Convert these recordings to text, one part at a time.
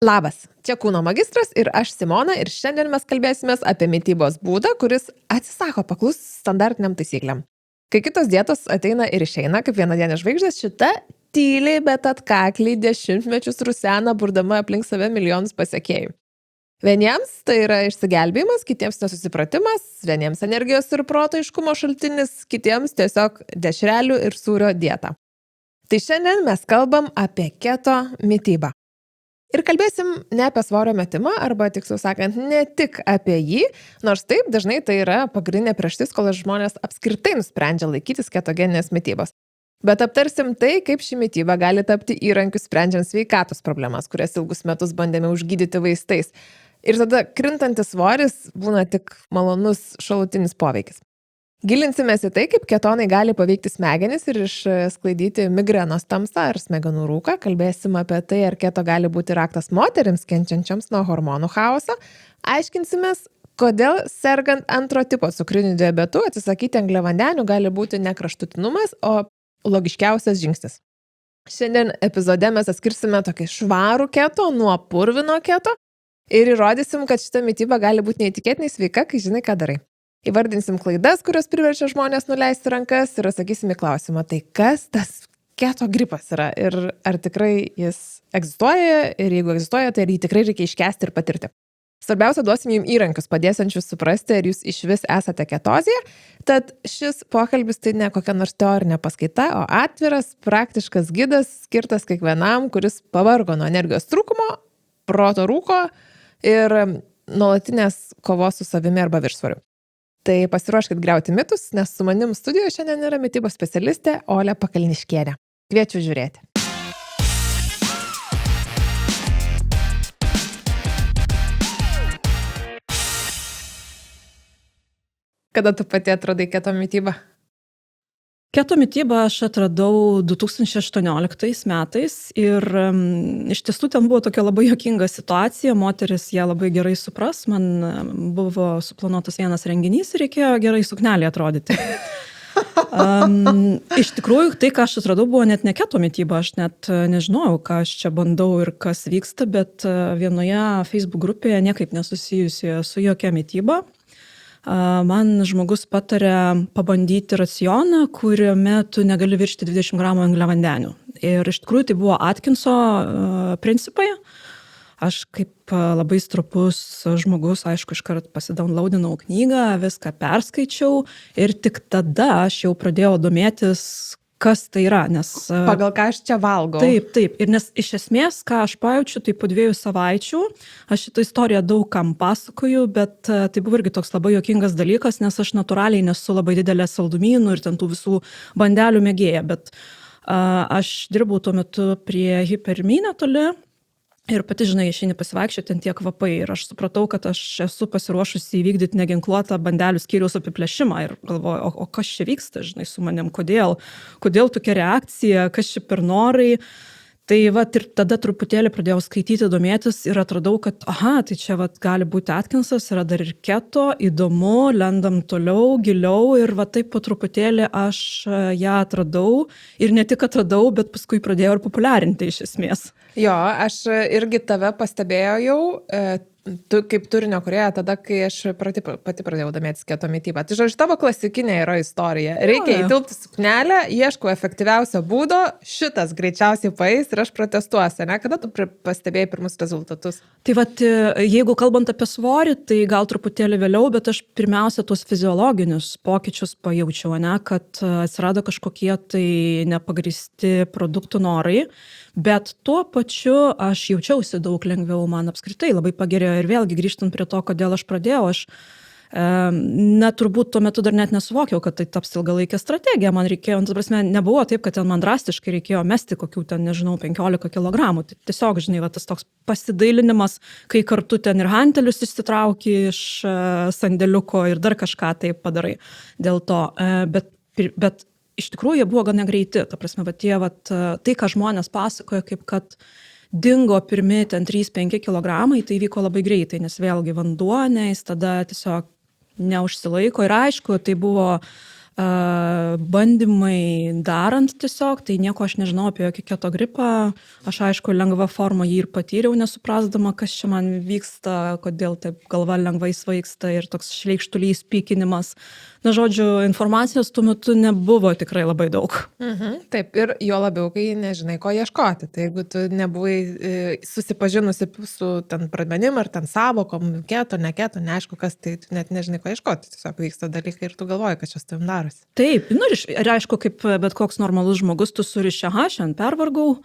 Labas, čia Kūno magistras ir aš Simona ir šiandien mes kalbėsimės apie mitybos būdą, kuris atsisako paklusti standartiniam taisyklėm. Kai kitos dietos ateina ir išeina, kaip vienadienės žvaigždės, šita tyliai, bet atkakliai dešimtmečius rusena, burdama aplink save milijonus pasekėjų. Vieniems tai yra išsigelbėjimas, kitiems nesusipratimas, vieniems energijos ir proto aiškumo šaltinis, kitiems tiesiog dešrelių ir sūrio dieta. Tai šiandien mes kalbam apie keto mitybą. Ir kalbėsim ne apie svorio metimą, arba tiksliau sakant, ne tik apie jį, nors taip dažnai tai yra pagrindinė priežastis, kol žmonės apskritai nusprendžia laikytis ketogeninės mitybos. Bet aptarsim tai, kaip ši mityba gali tapti įrankiu sprendžiant sveikatos problemas, kurias ilgus metus bandėme užgydyti vaistais. Ir tada krintantis svoris būna tik malonus šalutinis poveikis. Gilinsimės į tai, kaip ketonai gali paveikti smegenis ir išsklaidyti migrenos tamsą ar smegenų rūką. Kalbėsim apie tai, ar keto gali būti raktas moterims kenčiančioms nuo hormonų chaoso. Aiškinsimės, kodėl sergant antro tipo cukriniu diabetu atsisakyti angliavandenių gali būti ne kraštutinumas, o logiškiausias žingsnis. Šiandien epizode mes atskirsime tokį švarų keto nuo purvino keto ir įrodysim, kad šita mityba gali būti neįtikėtinai sveika, kai žinai, ką darai. Įvardinsim klaidas, kurios priverčia žmonės nuleisti rankas ir atsakysim į klausimą, tai kas tas keto gripas yra ir ar tikrai jis egzistuoja ir jeigu egzistuoja, tai ar jį tikrai reikia iškęsti ir patirti. Svarbiausia, duosim jums įrankius, padėsiančius suprasti, ar jūs išvis esate ketozėje, tad šis pokalbis tai ne kokia nors teorinė paskaita, o atviras, praktiškas gidas skirtas kiekvienam, kuris pavargo nuo energijos trūkumo, proto rūko ir nuolatinės kovos su savimi arba viršsvoriu. Tai pasiruoškit griauti mitus, nes su manim studijoje šiandien yra mitybos specialistė Olė Pakalniškienė. Kviečiu žiūrėti. Kada tu pati atradai keto mitybą? Keto mitybą aš atradau 2018 metais ir iš tiesų ten buvo tokia labai juokinga situacija, moteris ją labai gerai supras, man buvo suplanuotas vienas renginys ir reikėjo gerai suknelį atrodyti. Iš tikrųjų, tai, ką aš atradau, buvo net ne keto mityba, aš net nežinojau, ką aš čia bandau ir kas vyksta, bet vienoje Facebook grupėje niekaip nesusijusioje su jokia mityba. Man žmogus patarė pabandyti racioną, kuriame tu negali viršti 20 gramų angliavandenių. Ir iš tikrųjų tai buvo Atkinso principai. Aš kaip labai stropus žmogus, aišku, iškart pasidownloadinau knygą, viską perskaičiau ir tik tada aš jau pradėjau domėtis, kas tai yra, nes... Pagal ką aš čia valgau. Taip. Ir nes iš esmės, ką aš pajaučiu, tai po 2 savaičių, aš šitą istoriją daug kam pasakoju, bet tai buvo irgi toks labai juokingas dalykas, nes aš natūraliai nesu labai didelė saldumynų ir ten tų visų bandelių mėgėja, bet aš dirbau tuo metu prie Hypermine toli. Ir pati, žinai, išeini pasivaikščioti, ten tie kvapai. Ir aš supratau, kad aš esu pasiruošusi įvykdyti neginkluotą bandelių skyriaus apiplėšimą. Ir galvoju, o kas čia vyksta, žinai, su manim, kodėl tokia reakcija, kas čia per norai. Tai ir tada truputėlį pradėjau skaityti, domėtis ir atradau, kad tai čia gali būti Atkinsas, yra dar ir keto, įdomu, lendam toliau, giliau ir taip po truputėlį aš ją atradau ir ne tik atradau, bet paskui pradėjau ir populiarinti iš esmės. Jo, aš irgi tave pastebėjau jau, tu kaip turinio kūrėja, tada, kai aš pati pradėjau domėtis keto mitybą. Tai žodžiu, tavo klasikinė yra istorija. Reikia įtilpti suknelę, ieškau efektyviausio būdo, šitas greičiausiai paeis ir aš protestuosiu, ne? Kada tu pastebėjai pirmus rezultatus? Tai jeigu kalbant apie svorį, tai gal truputėlį vėliau, bet aš pirmiausia tuos fiziologinius pokyčius pajaučiau, ne? Kad atsirado kažkokie tai nepagristi produktų norai, bet tuo pačiu aš jaučiausi daug lengviau, man apskritai labai pagerėjo. Ir vėlgi grįžtant prie to, kodėl aš pradėjau, aš turbūt tuo metu dar net nesuvokiau, kad tai taps ilgalaikė strategija. Man reikėjo, nebuvo taip, kad ten man drastiškai reikėjo mesti kokių 15 kilogramų. Tai tiesiog, žinai, tas toks pasidailinimas, kai kartu ten ir hantelius išsitrauki iš sandėliuko ir dar kažką taip padarai dėl to. Bet iš tikrųjų jie buvo gana greiti. Tai, ką žmonės pasakoja, kaip kad dingo pirmi 3-5 kilogramai, tai vyko labai greitai, nes vėlgi vanduo, jis tada tiesiog neužsilaiko. Ir aišku, tai buvo bandymai darant tiesiog, tai nieko aš nežinau apie jokį keto gripą. Aš aišku, lengva forma jį ir patyriau, nesuprasdama, kas čia man vyksta, kodėl taip galva lengvai svaigsta ir toks šleikštulys pykinimas. Na, žodžiu, informacijos tuo metu nebuvo tikrai labai daug. Taip, ir jo labiau, kai nežinai, ko ieškoti. Tai jeigu tu nebuvai susipažinusi su ten pradmenim ar ten savokom, keto, neaišku kas, tai tu net nežinai, ko ieškoti. Tiesiog vyksta dalykai ir tu galvoji, kad čia su tavim darosi. Taip, nu ir aišku, kaip bet koks normalus žmogus, tu suriši, šiandien pervargau,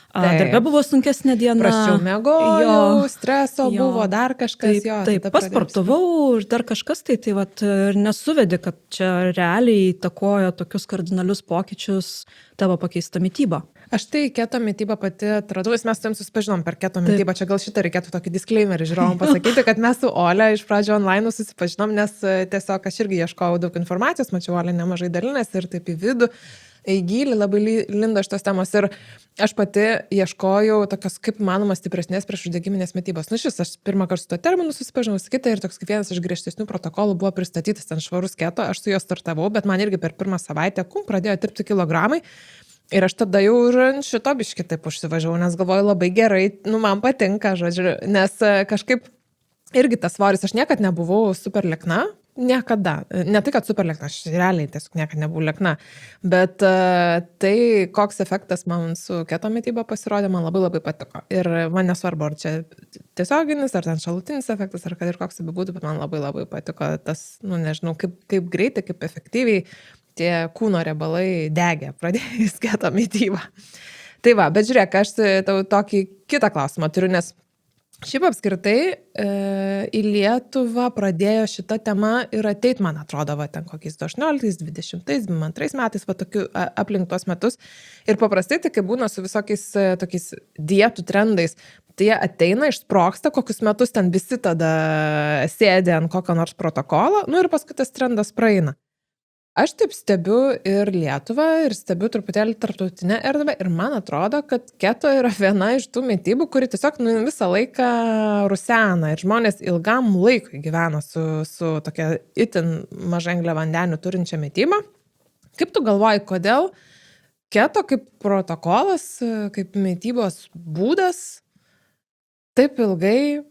darbe buvo sunkesnė diena. Prasčiau miegojau, streso buvo, dar kažkas. Taip, pasportavau ir dar kažkas, tai vat, ir nesuvedi, kad čia realiai įtakoja tokius kardinalius pokyčius tavo pakeista mityba. Aš tai keto mitybą pati atradau, mes su tavim susipažinom per keto mitybą. Čia gal šitą reikėtų tokį disclaimerį žiūrovom pasakyti, kad mes su Ole iš pradžio online susipažinom, nes tiesiog aš irgi ieškojau daug informacijos, mačiau Ole nemažai dalinės ir taip į vidų, į gilį labai lindo šitos temos ir aš pati ieškojau tokios kaip manoma stipresnės priešuždegiminės mitybos. Nu šis, aš pirmą kartą su tuo terminu susipažinau, su kita ir toks kaip vienas iš griežtesnių protokolų buvo pristatytas ten švarus keto, aš su juo startavau, bet man irgi per pirmą savaitę pradėjo tirpti kilogramai. Ir aš tada jau ir šito biškį taip užsivažiavau, nes galvoju labai gerai, man patinka, žodžiu, nes kažkaip irgi tas svoris, aš niekad nebuvau super liekna, niekada. Ne tai, kad super liekna, aš realiai tiesiog niekada nebuvau liekna, bet tai, koks efektas man su keto mityba pasirodė, man labai patiko. Ir man nesvarbu, ar čia tiesioginis, ar ten šalutinis efektas, ar kad ir koks tai būtų, bet man labai patiko tas, nežinau, kaip greitai, kaip efektyviai tie kūno riebalai degė, pradėjus keto mitybą. Tai va, bet žiūrėk, aš tau tokį kitą klausimą turiu, nes šiaip apskritai į Lietuvą pradėjo šita tema ir ateit, man atrodo, va, ten kokiais 18, 20, 22 metais, va, tokiu aplink tuos metus. Ir paprastai, tai kai būna su visokiais tokiais dietų trendais, tai jie ateina, išsprogsta, kokius metus ten visi tada sėdė ant kokio nors protokolo, ir paskui tas trendas praeina. Aš taip stebiu ir Lietuvą, ir stebiu truputėlį tarptautinę erdvę ir man atrodo, kad keto yra viena iš tų mitybų, kuri tiesiog visą laiką rusena ir žmonės ilgam laikui gyvena su tokia itin mažai angliavandenių turinčia mityba. Kaip tu galvoji, kodėl keto kaip protokolas, kaip mitybos būdas taip ilgai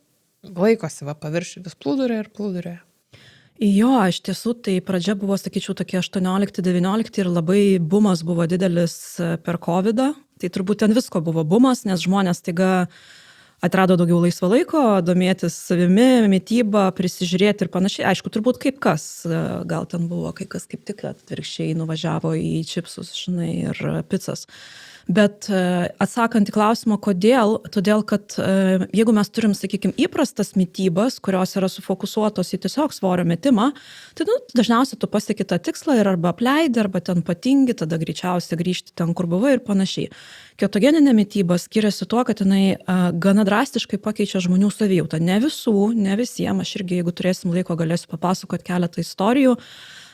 laikosi paviršių vis plūdurė? Jo, iš tiesų, tai pradžia buvo, sakyčiau, tokie 18-19 ir labai bumas buvo didelis per COVID-ą. Tai turbūt ten visko buvo bumas, nes žmonės taiga atrado daugiau laisvo laiko, domėtis savimi, mitybą, prisižiūrėti ir panašiai. Aišku, turbūt kaip kas, gal ten buvo kai kas kaip tik atvirkščiai nuvažiavo į čipsus, ir pizzas. Bet atsakant į klausimą, kodėl, todėl, kad jeigu mes turim, sakykime, įprastas mitybas, kurios yra sufokusuotos į tiesiog svorio metimą, tai dažniausiai tu pasieki tą tikslą ir arba apleidi, arba ten patingi, tada greičiausiai grįžti ten, kur buvai ir panašiai. Ketogeninė mityba skiriasi tuo, kad jinai gana drastiškai pakeičia žmonių savijautą. Ne visų, ne visiems, aš irgi, jeigu turėsim laiko, galėsiu papasakoti keletą istorijų.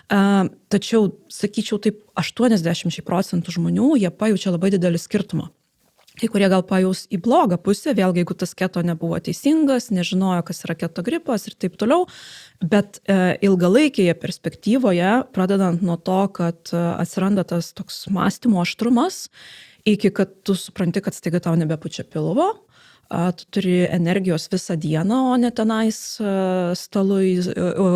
Tačiau, sakyčiau, taip 80% žmonių, jie pajaučia labai didelį skirtumą. Kai kurie gal pajaus į blogą pusę, vėlgi, jeigu tas keto nebuvo teisingas, nežinojo, kas yra keto gripas ir taip toliau, bet ilgalaikėje perspektyvoje, pradedant nuo to, kad atsiranda tas toks mąstymo aštrumas, iki kad tu supranti, kad staiga tau nebepučia pilvo, tu turi energijos visą dieną, o ne tenais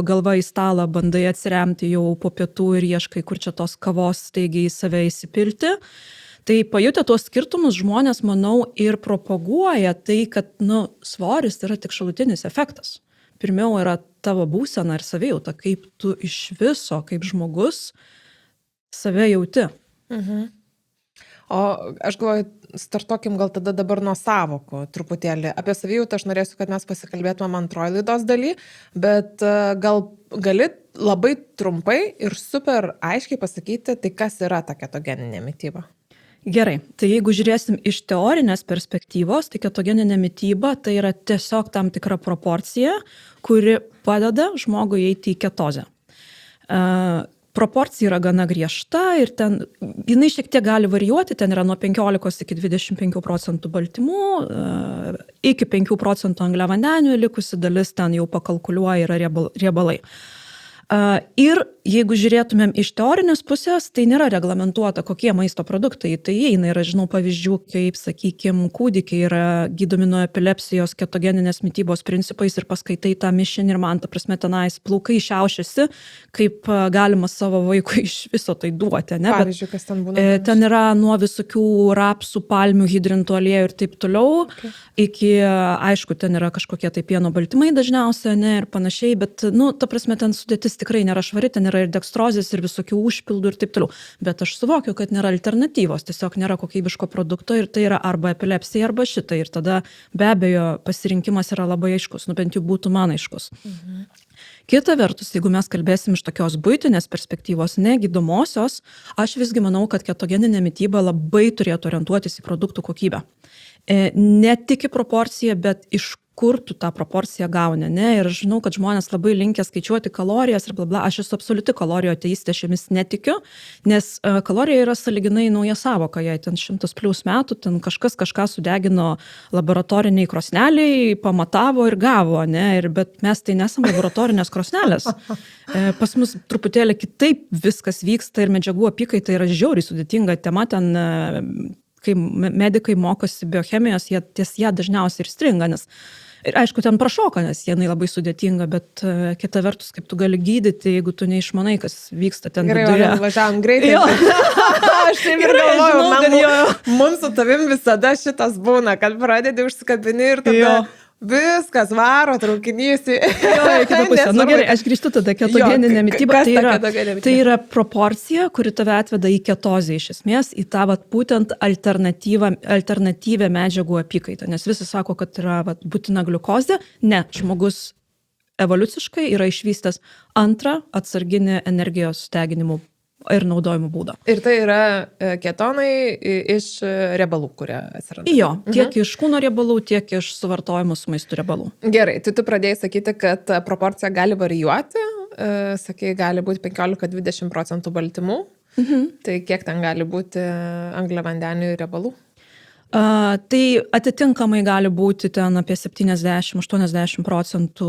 galva į stalą bandai atsiremti jau po pietų ir ieškai, kur čia tos kavos staigiai į save įsipilti. Tai pajutę tuos skirtumus žmonės, manau, ir propaguoja tai, kad svoris yra tik šalutinis efektas. Pirmiau yra tavo būsena ir savijauta, kaip tu iš viso, kaip žmogus, save jauti. O aš galvoju, startuokim gal tada dabar nuo savokų truputėlį. Apie savijautą aš norėsiu, kad mes pasikalbėtumėm antroji laidos daly, bet gal gali labai trumpai ir super aiškiai pasakyti, tai kas yra ta ketogeninė mityba? Gerai, tai jeigu žiūrėsim iš teorinės perspektyvos, tai ketogeninė mityba tai yra tiesiog tam tikra proporcija, kuri padeda žmogui eiti į ketozę. Proporcija yra gana griežta ir ten, jinai šiek tiek gali varijuoti, ten yra nuo 15 iki 25% baltymų, iki 5% angliavandenių, likusi dalis ten jau pakalkuliuoja yra riebalai. Ir jeigu žiūrėtumėm iš teorinės pusės, tai nėra reglamentuota, kokie maisto produktai tai įeina. Ir aš žinau pavyzdžių, kaip, sakykime, kūdikiai yra gydomi nuo epilepsijos ketogeninės mitybos principais ir paskaitai tą mišinį ir man, ta prasme, tenais plaukai šiaušiasi, kaip galima savo vaikui iš viso tai duoti. Ne? Pavyzdžiui, kas ten būna? Ten yra nuo visokių rapsų, palmių, hidrintų aliejų ir taip toliau, iki, aišku, ten yra kažkokie tai pieno baltymai dažniausiai, ne, ir panašiai, bet, nu, ta prasme, ten sudėtis tikrai nėra švari, ten yra ir dekstrozės, ir visokių užpildų ir taip toliau. Bet aš suvokiu, kad nėra alternatyvos, tiesiog nėra kokybiško produkto ir tai yra arba epilepsija, arba šitai. Ir tada be abejo pasirinkimas yra labai aiškus, nu bent jau būtų man aiškus. Kita vertus, jeigu mes kalbėsim iš tokios buitinės perspektyvos, negydomosios, aš visgi manau, kad ketogeninė mityba labai turėtų orientuotis į produktų kokybę. Ne tik į proporciją, bet iš kur tu tą proporciją gauni, ne? Ir aš žinau, kad žmonės labai linkę skaičiuoti kalorijas ir blablabla. Aš esu absoliuti kalorijų ateistė, aš jomis netikiu, nes kalorija yra sąlyginai nauja sąvoka, jei ten 100+ metų, ten kažkas kažką sudegino laboratoriniai krosneliai, pamatavo ir gavo, ne? Bet mes tai nesam laboratorinės krosnelės. Pas mus truputėlį kitaip viskas vyksta ir medžiagų apykaita yra žiauriai sudėtinga tema ten. Kai medikai mokosi biochemijos, jie ties ją dažniausiai ir stringa, nes ir aišku, ten prašoka, nes jinai labai sudėtinga, bet kita vertus, kaip tu gali gydyti, jeigu tu neišmanai, kas vyksta ten viduje. Gerai, važiavam greitai. Aš taip ir galvoju, mums su tavim visada šitas būna, kad pradedi užsikabini ir tada viskas varo, traukinys. Kita pusė. Nu gerai, aš grįžtu tada ketogeninė mityba. Tai yra proporcija, kuri tave atveda į ketozę iš esmės, į tą būtent alternatyvę medžiagų apykaitą. Nes visi sako, kad yra būtina gliukozė. Ne, žmogus evoliuciškai yra išvystęs antrą atsarginį energijos deginimų ir naudojimo būdą. Ir tai yra ketonai iš riebalų, kurie atsiranda. Jo, tiek iš kūno riebalų, tiek iš suvartojimo su maistu riebalų. Gerai, tai tu pradėjai sakyti, kad proporcija gali varijuoti, sakai, gali būti 15-20% baltymų, tai kiek ten gali būti angliavandenių ir riebalų? Tai atitinkamai gali būti ten apie 70-80%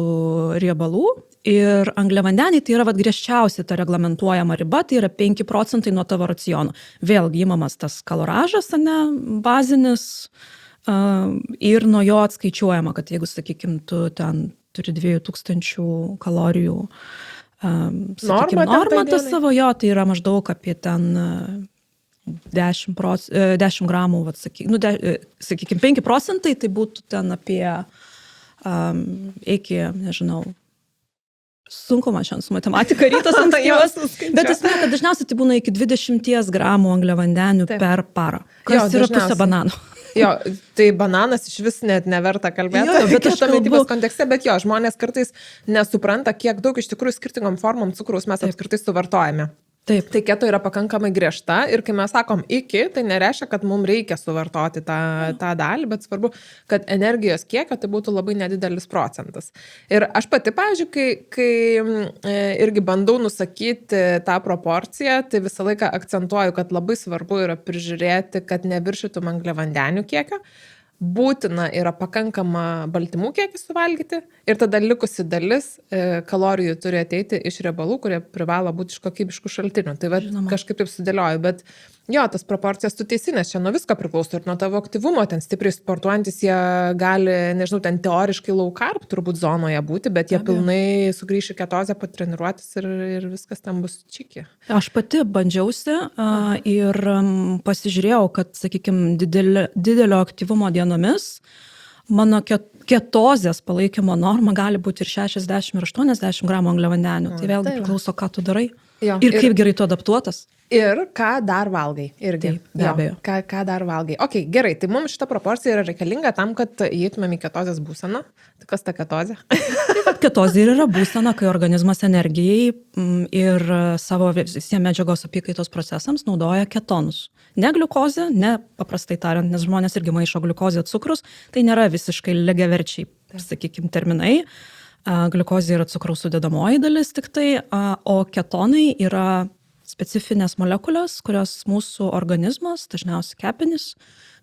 riebalų ir angliavandeniai tai yra griežčiausiai ta reglamentuojama riba, tai yra 5% nuo tavo raciono. Vėlgi įmamas tas kaloražas, ne, bazinis ir nuo jo atskaičiuojama, kad jeigu, sakykime, tu ten turi 2000 kalorijų normą tą savo, jo, tai yra maždaug apie ten 10 gramų, sakykime, 5%, tai būtų ten apie iki, nežinau, sunku man šiandien su matematika rytas ankstyvas, bet esmė, kad dažniausiai tai būna iki 20 gramų angliavandenių per parą, kas yra pusė banano. Jo, tai bananas iš vis net neverta kalbėti, bet aš mitybos kontekste, bet jo, žmonės kartais nesupranta, kiek daug iš tikrųjų skirtingom formom cukraus mes apskritai suvartojame. Taip. Tai keto yra pakankamai griežta ir kai mes sakom iki, tai nereiškia, kad mums reikia suvartoti tą dalį, bet svarbu, kad energijos kiekio tai būtų labai nedidelis procentas. Ir aš pati, pavyzdžiui, kai irgi bandau nusakyti tą proporciją, tai visą laiką akcentuoju, kad labai svarbu yra prižiūrėti, kad neviršytum angliavandenių kiekio. Būtina yra pakankama baltymų kiekį suvalgyti ir tada likusi dalis kalorijų turi ateiti iš riebalų, kurie privalo būti iš kokybiškų šaltinių. Tai kažkaip taip sudėlioju, bet jo, tas proporcijas tu teisinės, čia nuo visko priklauso ir nuo tavo aktyvumo, ten stipriai sportuojantis jie gali, nežinau, ten teoriškai low carb turbūt zonoje būti, bet jie pilnai sugrįš į ketozę patreniruotis ir viskas tam bus čiki. Aš pati bandžiausi ir pasižiūrėjau, kad, sakykime, didelio aktyvumo dienomis mano ketozės palaikymo norma gali būti ir 60 ir 80 gramų angliavandenių. Tai vėlgi priklauso, ką tu darai. Jo, ir kaip gerai tu adaptuotas. Ir ką dar valgai. Irgi. Taip, be abejo. Ką dar valgai. Ok, gerai, tai mums šita proporcija yra reikalinga tam, kad įeitumėm į ketozės būseną. Tai kas ta ketozė? Ketozė yra būsena, kai organizmas energijai ir savo visiems medžiagos apykaitos procesams naudoja ketonus. Ne gliukozė, ne paprastai tariant, nes žmonės irgi maišo gliukozę cukrus, tai nėra visiškai lygiaverčiai, sakykime, terminai. Gliukozė yra cukraus sudedamoji dalis tik tai, o ketonai yra specifinės molekulės, kurios mūsų organizmas, dažniausiai kepenys,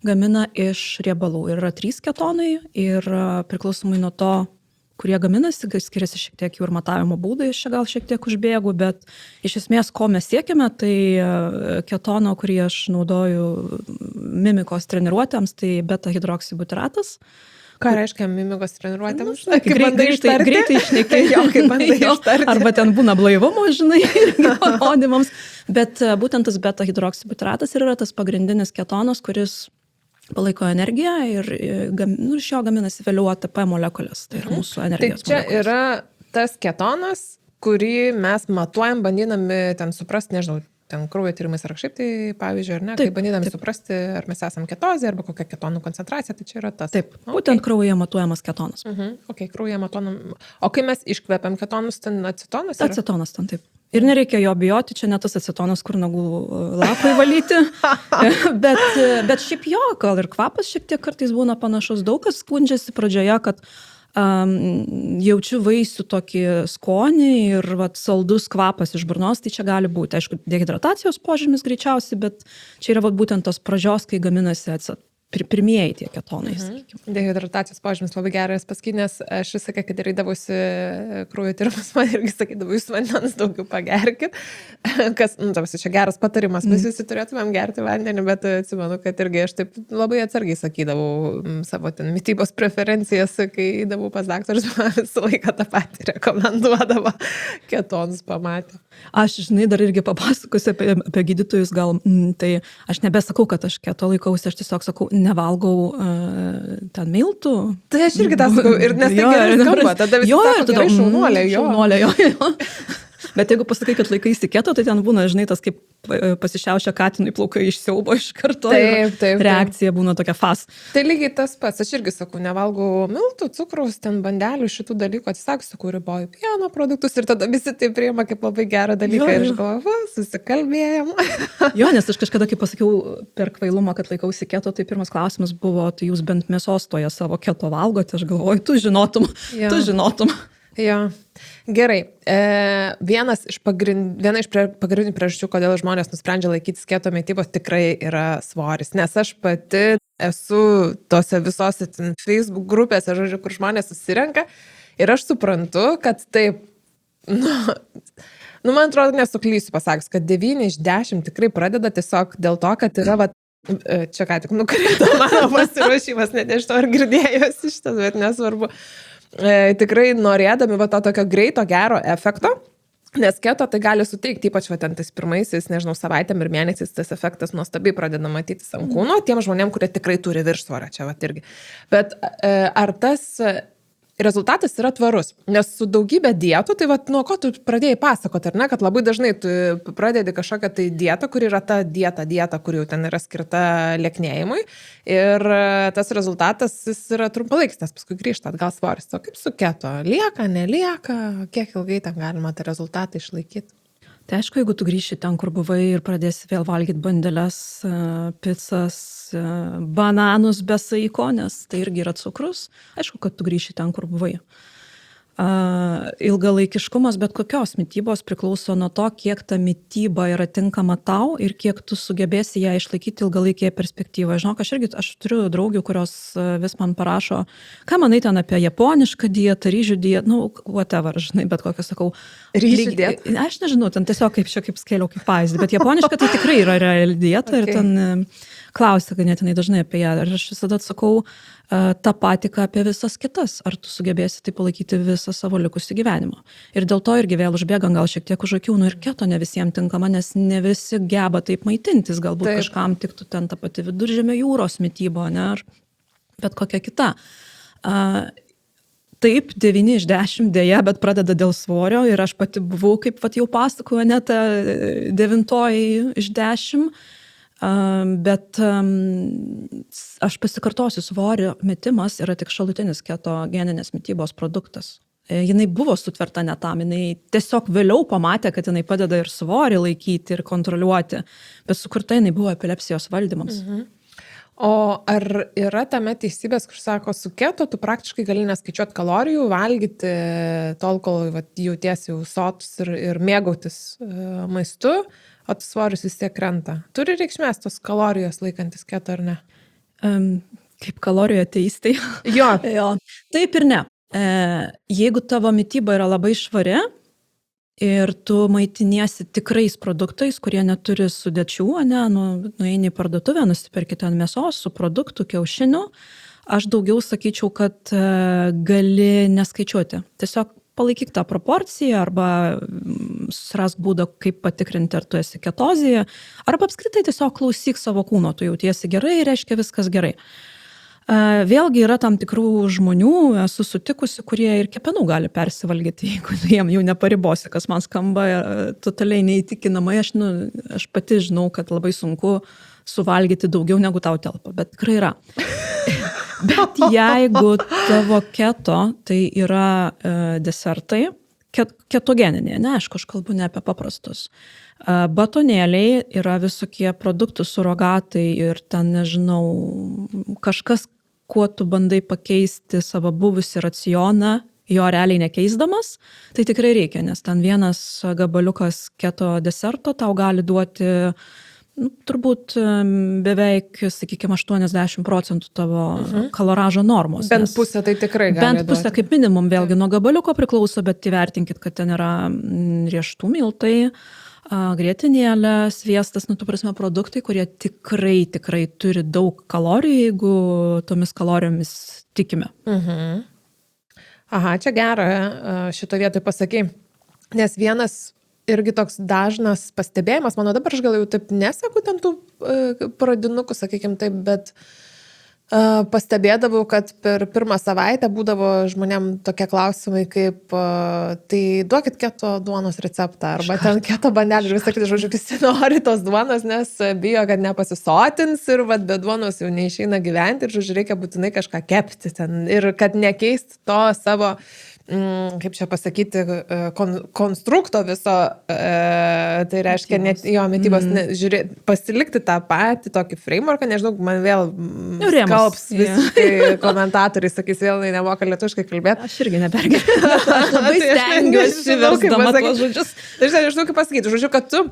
gamina iš riebalų. Ir yra 3 ketonai ir priklausomai nuo to, kurie gaminasi, skiriasi šiek tiek jų ir matavimo būdai, aš čia gal šiek tiek užbėgu, bet iš esmės, ko mes siekiame, tai ketono, kurį aš naudoju mimikos treniruotėms, tai beta-hidroksibutiratas. Ką reiškia mimikos treniruotėms? Greitai išneki. Jo, kaip bandai ištarti. Arba ten būna blaivumo, žinai, parodymams. Bet būtent tas beta-hidroksibutiratas yra tas pagrindinis ketonas, kuris palaiko energiją ir iš jo gaminasi vėliau ATP molekulės. Tai yra mūsų energijos molekulės. Tai čia molekulės. yra tas ketonas, kurį mes matuojam, bandydami ten suprasti, nežinau, ten kraujo tyrimais ar šiaip, tai pavyzdžiui, ar ne, kai bandydami suprasti, ar mes esam ketozė, arba kokia ketonų koncentracija, tai čia yra tas. Taip, būtent kraujyje matuojamas ketonas. Ok, kraujyje matuojam. O kai mes iškvepiam ketonus, ten acetonas yra? Acetonas ten, taip. Ir nereikia jo bijoti, čia ne tas acetonas, kur nagų lapai valyti, bet šiaip jo, gal ir kvapas šiek tiek kartais būna panašus. Daug kas skundžiasi pradžioje, kad jaučiu vaisių tokį skonį ir saldus kvapas iš burnos, tai čia gali būti. Aišku, dehidratacijos požymis greičiausiai, bet čia yra būtent tos pradžios, kai gaminasi pirmieji tie ketonai, sakykime. Dehidratacijos požymis labai geras pasakyti, nes aš visą, kai darydavausi kraujo tyrimus, man irgi sakydavau, jūs vandens daugiau pagerkit. Kas, čia geras patarimas, mes visi turėtumėm gerti vandenį, bet atsimenu, kad irgi aš taip labai atsargiai sakydavau savo ten mitybos preferencijas, kai eidavau pas daktarus, visą laiką tą patį rekomenduodavo ketonus pamatę. Aš, žinai, dar irgi papasakosiu apie gydytojus, gal, tai aš nebesakau, kad aš keto laikausi, aš tiesiog sakau, nevalgau ten miltų. Tai aš irgi tą sakau, ir nes tai gerai skamba, tada visi sako, gerai, šaunuolė, jo. Bet jeigu pasakai, kad laikaisi keto, tai ten būna, žinai, tas kaip pasišiaušia katinui plaukai iš siaubo iš karto. Taip. Reakcija būna tokia fas. Tai lygiai tas pats, aš irgi sakau, nevalgau miltų, cukraus, ten bandelių, šitų dalykų, atsisakysiu, sakau, riboju pieno produktus ir tada visi tai priima kaip labai gerą dalyką ir aš galvoju, susikalbėjom. Jo, nes aš kažkada, kai pasakiau per kvailumą, kad laikausi keto, tai pirmas klausimas buvo, tai jūs bent mėsos toje savo keto valgote, aš galvoju, tu žinotum. Jo. Gerai. Viena iš pagrindinių priežasčių, kodėl žmonės nusprendžia laikytis keto mitybos, tikrai yra svoris. Nes aš pati esu tose visose Facebook grupėse, žodžiu, kur žmonės susirenka ir aš suprantu, kad taip, man atrodo, nesuklysiu pasakius, kad 9 iš 10 tikrai pradeda tiesiog dėl to, kad yra, čia ką tik nukrito mano pasiruošimas, nežinau, ar girdėjosi šitas, bet nesvarbu. Tikrai norėdami to tokio greito, gero efekto, nes keto tai gali suteikti, ypač tais pirmaisiais, nežinau, savaitėm ir mėnesiais tas efektas nuostabiai pradeda matytis ant kūno, tiem žmonėm, kurie tikrai turi viršsvorą, čia irgi. Bet ar tas rezultatas yra tvarus? Nes su daugybė dietų, tai nuo ko tu pradėjai pasakoti, ar ne, kad labai dažnai tu pradedi kažkokią tai dietą, kur yra ta dieta, kur jau ten yra skirta lieknėjimui ir tas rezultatas jis yra trumpalaikis, nes paskui grįžta atgal svoris. O kaip su keto? Lieka, nelieka? Kiek ilgai ten galima tą rezultatą išlaikyti? Tai aišku, jeigu tu grįši ten, kur buvai ir pradėsi vėl valgyti bandeles, picas, bananus be saiko, nes tai irgi yra cukrus, aišku, kad tu grįši ten, kur buvai. Ilgalaikiškumas bet kokios mitybos priklauso nuo to, kiek ta mityba yra tinkama tau ir kiek tu sugebėsi ją išlaikyti ilgalaikėje perspektyvoje. Žinok, aš turiu draugių, kurios vis man parašo, ką manai ten apie japonišką dietą, ryžių dietą, whatever, žinai, bet kokią sakau. Ryžių dietą? Aš nežinau, ten tiesiog kaip skėliau kaip pavyzdį, bet japoniška tai tikrai yra reali dieta ir ten klausia ganėtinai dažnai apie ją. Ir aš visada atsakau tą patį apie visas kitas. Ar tu sugebėsi tai palaikyti visą savo likusį gyvenimą. Ir dėl to irgi vėl užbėgam gal šiek tiek už akių, ir keto ne visiems tinkama, nes ne visi geba taip maitintis. Galbūt kažkam tiktų ten ta pati Viduržemio jūros mityba, ne, ar bet kokia kita. Taip, 9 iš 10 dėja, bet pradeda dėl svorio ir aš pati buvau, kaip jau pasakoju, ne ta 9 iš 10. Bet aš pasikartosiu, svorio metimas yra tik šalutinis ketogeninės mitybos produktas. Jinai buvo sutverta ne tam, jinai tiesiog vėliau pamatė, kad jinai padeda ir svorį laikyti ir kontroliuoti, bet sukurta jinai buvo epilepsijos valdymams. O ar yra tame teisybės, kur sako, su keto tu praktiškai gali neskaičiuoti kalorijų, valgyti tol, kol jautiesi jau sotus ir mėgautis maistu, o tas svoris vis tiek krenta. Turi reikšmės tos kalorijos laikantis keto ar ne? Kaip kalorijų ateistai. Jo. Taip ir ne. Jeigu tavo mityba yra labai švari ir tu maitiniesi tikrais produktais, kurie neturi sudėčių, nueini į parduotuvę, nusipirki ten mėsos, su produktų, kiaušinių, aš daugiau sakyčiau, kad gali neskaičiuoti. Tiesiog palaikyk tą proporciją arba susirask būdą, kaip patikrinti, ar tu esi ketozėje, arba apskritai tiesiog klausyk savo kūno, tu jautiesi gerai, reiškia viskas gerai. Vėlgi yra tam tikrų žmonių, esu sutikusi, kurie ir kepenų gali persivalgyti, jeigu jiem jau neparibosi, kas man skamba totaliai neįtikinamai. Aš pati žinau, kad labai sunku suvalgyti daugiau negu tau telpa, bet tikrai yra. Bet jeigu tavo keto, tai yra desertai, ketogeniniai, aišku, aš kalbu ne apie paprastus. Batonėliai yra visokie produktų surogatai ir ten, nežinau, kažkas, kuo tu bandai pakeisti savo buvusį racioną, jo realiai nekeisdamas, tai tikrai reikia, nes ten vienas gabaliukas keto deserto tau gali duoti turbūt beveik, sakykime, 80% tavo kaloražo normos. Bent pusę tai tikrai gali duoti. Bent pusę kaip minimum, vėlgi nuo gabaliuko priklauso, bet įvertinkit, kad ten yra riešutų miltai, grietinėlė, sviestas, tu prasme, produktai, kurie tikrai turi daug kalorijų, jeigu tomis kalorijomis tikime. Aha, čia gera šito vietoj pasakai, nes vienas irgi toks dažnas pastebėjimas, mano dabar aš gal jau taip nesaku ten tų pradinukų, sakykim taip, bet pastebėdavau, kad per pirmą savaitę būdavo žmonėm tokie klausimai kaip tai duokit keto duonos receptą arba ten keto bandelį ir visą kitą, žodžiu, visi nori tos duonos, nes bijo, kad nepasisotins ir be duonos jau neišeina gyventi ir, žodžiu, reikia būtinai kažką kepti ten ir kad nekeisti to savo kaip čia pasakyti, konstrukto viso, tai reiškia net jo mitybos, pasilikti tą patį tokį frameworką, nežinau, man vėl skalps visiškai komentatoriai, sakys, vėl nemoka lietuviškai kalbėti. Aš irgi nepergeriu. Aš labai stengiuosi versdama tuos žodžius. Tai žinau, kaip pasakyti, žodžiu, kad tu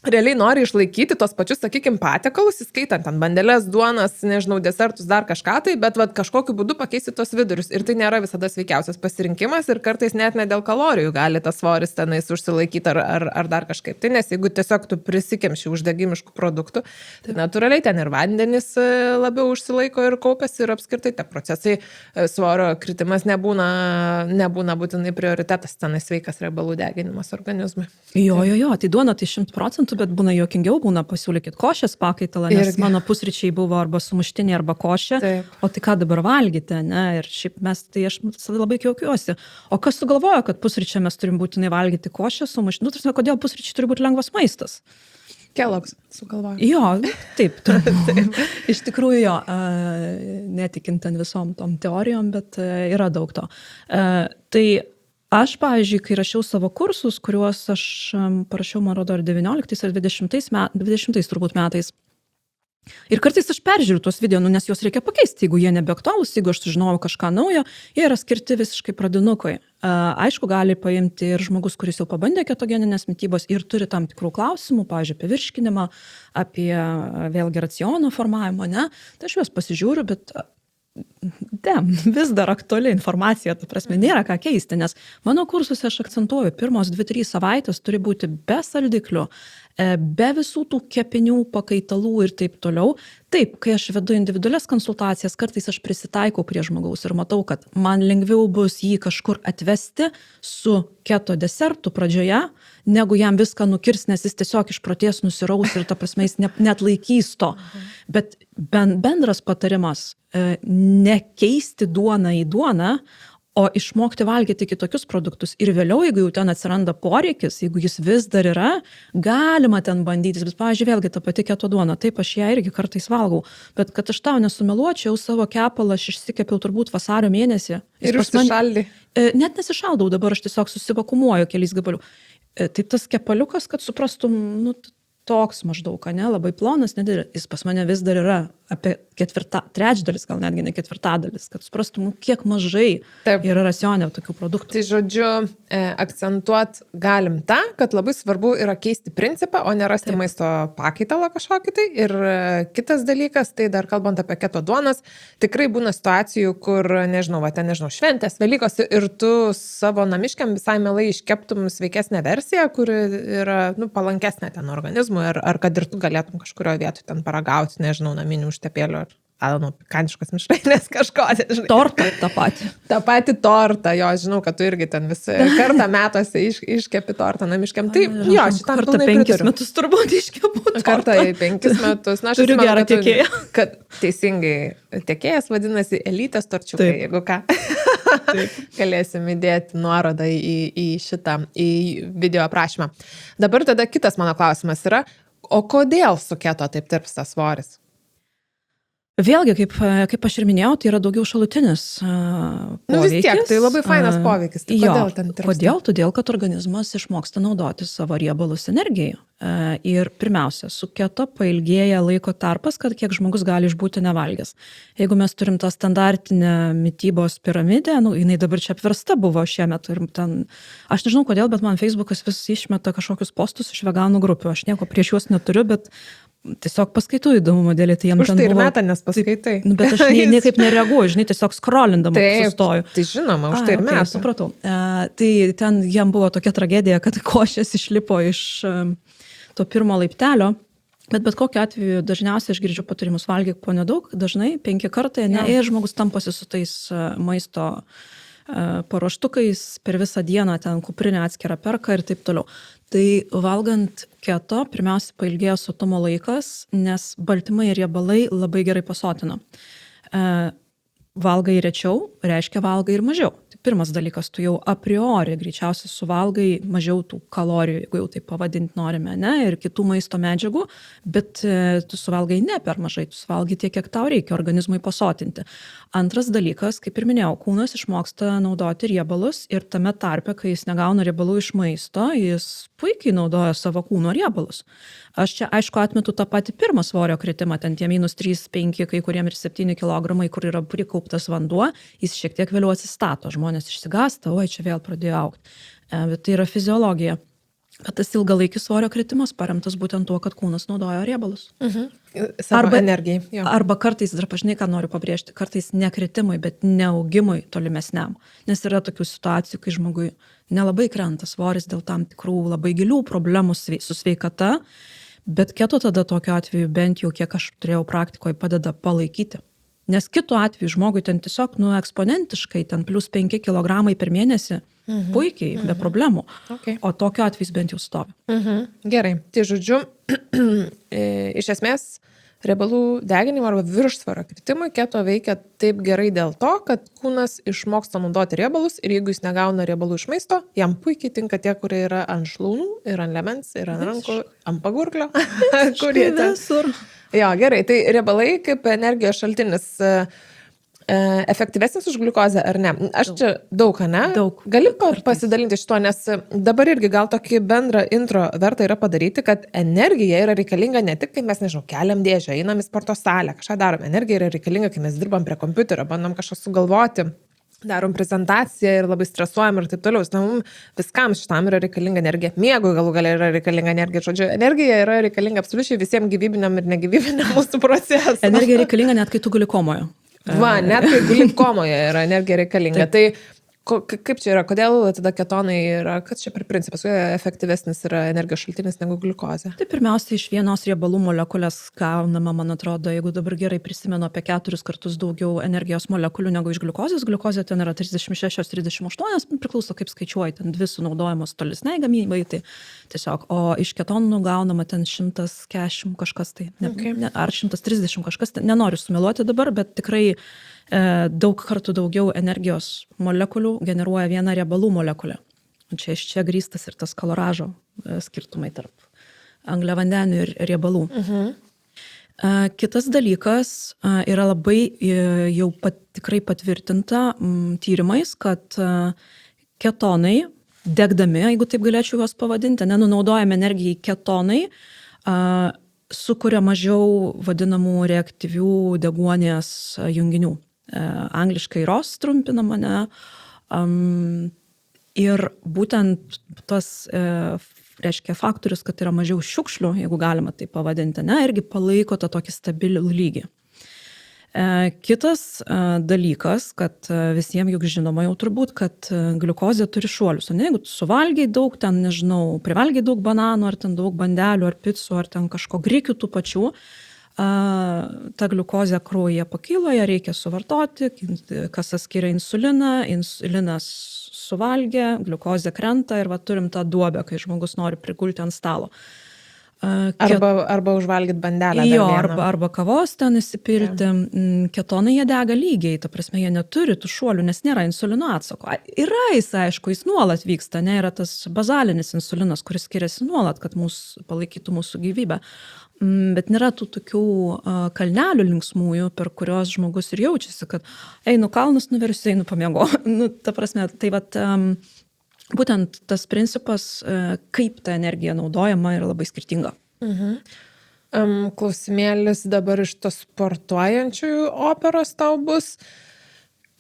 realiai nori išlaikyti tos pačius, sakykime, patiekalus, įskaitant ten bandeles, duonas, nežinau, desertus, dar kažką tai, bet kažkokiu būdu pakeisti tos vidurius. Ir tai nėra visada sveikiausias pasirinkimas ir kartais net ne dėl kalorijų gali tas svoris tenais užsilaikyti ar dar kažkaip. Tai nes jeigu tiesiog tu prisikemši uždegimiškų produktų, tai natūraliai ten ir vandenis labiau užsilaiko ir kaupiasi ir apskritai tie procesai svorio kritimas nebūna būtinai prioritetas, tenai sveikas riebalų deginimas organizmui. Jo, tai duona tai 100%. Bet būna juokingiau, būna pasiūlykit košės pakaitalą, nes mano pusryčiai buvo arba sumuštinė, arba košė, o tai ką dabar valgyti, ne? Ir šiaip aš labai juokiuosi. O kas sugalvojo, kad pusryčiai mes turim būtinai valgyti košę, sumuštinę? Tai kodėl pusryčiai turi būti lengvas maistas? Kellogg's sugalvojo. Jo, taip. Iš tikrųjų jo, netikint ten visom tom teorijom, bet yra daug to. Tai aš, pavyzdžiui, kai rašiau savo kursus, kuriuos aš parašiau, man rodo, ar 19 ar 20 turbūt metais. Ir kartais aš peržiūriu tuos video, nes juos reikia pakeisti, jeigu jie nebeaktualūs, jeigu aš sužinojau kažką naujo, jie yra skirti visiškai pradinukui. Aišku, gali paimti ir žmogus, kuris jau pabandė ketogeninės mitybos ir turi tam tikrų klausimų, pavyzdžiui, apie virškinimą, apie vėlgi raciono formavimą, ne? Tai aš juos pasižiūriu, bet vis dar aktuali informacija, ta prasme, nėra ką keisti, nes mano kursuose aš akcentuoju, pirmos 2-3 savaitės turi būti be saldiklių, be visų tų kepinių, pakaitalų ir taip toliau. Taip, kai aš vedu individualias konsultacijas, kartais aš prisitaikau prie žmogaus ir matau, kad man lengviau bus jį kažkur atvesti su keto desertu pradžioje, negu jam viską nukirs, nes jis tiesiog išprotės nusiraus ir ta prasme jis neatlaikys to. Bet bendras patarimas nekeisti duoną į duoną, o išmokti valgyti kitokius produktus. Ir vėliau, jeigu jau ten atsiranda poreikis, jeigu jis vis dar yra, galima ten bandytis. Bet, pavyzdžiui, vėlgi ta pati keto duona, taip aš ją irgi kartais valgau. Bet kad aš tau nesumeluočiau, savo kepalą aš išsikepiau turbūt vasario mėnesį. Ir užsišaldai? Net nesišaldau, dabar aš tiesiog susivakumuoju keliais gabalių. Tai tas kepaliukas, kad suprastum, toks maždaug, ne, labai plonas, nedidelis, jis pas mane vis dar yra apie trečdalis, gal netgi ne ketvirtadalis, kad suprastum, kiek mažai Taip. yra rasione tokių produktų. Tai žodžiu, akcentuot galim tą, kad labai svarbu yra keisti principą, o nerasti maisto pakaitalą kažkokį tai. Ir kitas dalykas, tai dar kalbant apie keto duonas, tikrai būna situacijų, kur, nežinau, šventės, Velykos ir tu savo namiškiam visai mielai iškeptum sveikesnę versiją, kuri yra, palankesnė ten organizmui, ar kad ir tu galėtum kažkurioje vietoje ten paragauti, nežinau, naminių užtepėlių ar pikantiškas mišrainės kažko. Tortą tą patį. Ta pati torta, jo, žinau, kad tu irgi ten visą kartą metuose iškepi tortą namiškiam. Tai jo, šitam kartą 5 metus turbūt iškepu tortą. Kartą į 5 metus. Na, aš turiu gerą tiekėją. Kad teisingai tiekėjas vadinasi Elytės torčiukai, jeigu ką. Galėsim įdėti nuorodą į šitą, į video aprašymą. Dabar tada kitas mano klausimas yra, o kodėl su keto taip tirpsta svoris? Vėlgi, kaip aš ir minėjau, tai yra daugiau šalutinis poveikis. Vis tiek, tai labai fainas poveikis. Tai kodėl ten tirpsta? Kodėl? Todėl, kad organizmas išmoksta naudoti savo riebalus energijai. Ir pirmiausia, su keto pailgėja laiko tarpas, kad kiek žmogus gali išbūti nevalgęs. Jeigu mes turim tą standartinę mitybos piramidę, jinai dabar čia apversta buvo šiemet ir ten, aš nežinau kodėl, bet man Facebookas vis išmeta kažkokius postus iš veganų grupių. Aš nieko prieš juos neturiu, bet tiesiog paskaitų įdomumo dėlį. Tai už tai ir meta, nes paskaitai. Bet aš niekaip nereaguoju, žinai, tiesiog scrollindama sustoju. Tai žinoma, už tai ir meta. Supratau. Tai ten jam buvo tokia tragedija, kad košės išlipo iš to pirmo laiptelio. Bet kokiu atveju dažniausiai aš girdžiu patarimus valgyk po nedaug, dažnai 5 kartai, ir žmogus tampasi su tais maisto paruoštukais per visą dieną, ten kuprinę atskirą perka ir taip toliau. Tai valgant keto, pirmiausia, pailgėja sotumo laikas, nes baltymai ir riebalai labai gerai pasotina. Valgai rečiau, reiškia valgai ir mažiau. Tai pirmas dalykas, tu jau a priori greičiausiai suvalgai mažiau tų kalorijų, jeigu jau taip pavadinti norime, ir kitų maisto medžiagų, bet tu suvalgai ne per mažai, tu suvalgai tiek, kiek tau reikia organizmui pasotinti. Antras dalykas, kaip ir minėjau, kūnas išmoksta naudoti riebalus ir tame tarpe, kai jis negauna riebalų iš maisto, jis puikiai naudoja savo kūno riebalus. Aš čia, aišku, atmetu tą patį pirmą svorio kritimą, ten tie -3, 5, kai kuriem ir 7 kg, kur yra prikauptas vanduo, jis šiek tiek vėliau atsistato, žmonės išsigąsta, oi, čia vėl pradėjo augti. Bet tai yra fiziologija. Kad tas ilgalaikis svorio kritimas paremtas būtent tuo, kad kūnas naudoja riebalus. Energijai. Jo. Arba kartais, dar pažinai, ką noriu pabrėžti, kartais ne kritimui, bet neaugimui tolimesniam. Nes yra tokių situacijų, kai žmogui nelabai krenta svoris dėl tam tikrų labai gilių problemų su sveikata, bet keto tada tokiu atveju bent jau, kiek aš turėjau praktikoje, padeda palaikyti. Nes kitu atveju žmogui ten tiesiog eksponentiškai, ten +5 kg per mėnesį, puikiai, be problemų. Okay. O tokiu atveju jis bent jau stovi. Gerai, tai žodžiu, iš esmės riebalų deginimo arba viršsvorio kritimui keto veikia taip gerai dėl to, kad kūnas išmoksta naudoti riebalus ir jeigu jis negauna riebalų iš maisto, jam puikiai tinka tie, kurie yra ant šlaunų ir ant liemens ir ant rankų, ant pagurklio. Kurie ten visur. Jo, gerai, tai riebalai kaip energijos šaltinis efektyvesnis už gliukozę ar ne? Aš čia daug, ne? Daug. Gali pasidalinti šito, nes dabar irgi gal tokį bendrą intro verta yra padaryti, kad energija yra reikalinga ne tik, kai mes, nežinau, keliam dėžę, einam į sporto salę, kažką darom. Energija yra reikalinga, kai mes dirbam prie kompiuterio, bandom kažką sugalvoti, darom prezentaciją ir labai stresuojam ir taip toliau. Viskam šitam yra reikalinga energija. Miegui galų gale yra reikalinga energija. Žodžiu, energija yra reikalinga absoliučiai visiems gyvybiniam ir negyvybiniam mūsų procesam. Energija reikalinga net kai tu guli komoje. Net kai guli komoje yra energija reikalinga. Tai kaip čia yra, kodėl tada ketonai yra, kas čia per principas, efektyvesnis yra energijos šaltinis negu gliukozė? Tai pirmiausia, iš vienos riebalų molekulės gaunama, man atrodo, jeigu dabar gerai prisimenu, apie 4 kartus daugiau energijos molekulių negu iš gliukozės. Gliukozė ten yra 36-38, priklauso kaip skaičiuoji, ten 2 sunaudojamos tolesnei gamybai, tai tiesiog, o iš ketonų gaunama ten 140 kažkas tai, ar 130 kažkas, nenoriu sumeluoti dabar, bet tikrai daug kartų daugiau energijos molekulių generuoja viena riebalų molekulė. Čia iš čia grįstas ir tas kaloražo skirtumai tarp angliavandenių ir riebalų. Kitas dalykas yra labai jau tikrai patvirtinta tyrimais, kad ketonai, degdami, jeigu taip galėčiau juos pavadinti, nenunaudojami energijai ketonai, sukuria mažiau vadinamų reaktyvių deguonies junginių. Angliškai ROS trumpinama, ne? Ir būtent tas, reiškia, faktorius, kad yra mažiau šiukšlių, jeigu galima tai pavadinti, ne, irgi palaiko tą tokį stabilų lygį. Kitas dalykas, kad visiems juk žinoma jau turbūt, kad gliukozė turi šuolius. Ne, jeigu tu suvalgiai daug, ten, nežinau, privalgiai daug bananų, ar ten daug bandelių, ar picų, ar ten kažko grikių tų pačių, ta gliukozė kraujyje pakyla, ją reikia suvartoti, kas skiria insuliną, insulinas suvalgė, gliukozė krenta ir va turim tą duobę, kai žmogus nori prigulti ant stalo. Arba užvalgyti bandelę. Jo, arba kavos ten įsipilti. Ketonai jie dega lygiai, ta prasme, jie neturi tų šuolių, nes nėra insulino atsako. Yra jis, aišku, jis nuolat vyksta, ne, yra tas bazalinis insulinas, kuris skiriasi nuolat, kad palaikytų mūsų gyvybę. Bet nėra tų tokių kalnelių linksmųjų, per kurios žmogus ir jaučiasi, kad einu kalnus nuversiu, einu pamiego. Ta prasme, tai vat, būtent tas principas, kaip ta energija naudojama, yra labai skirtinga. Klausimėlis dabar iš tos sportuojančiųjų operos tau bus.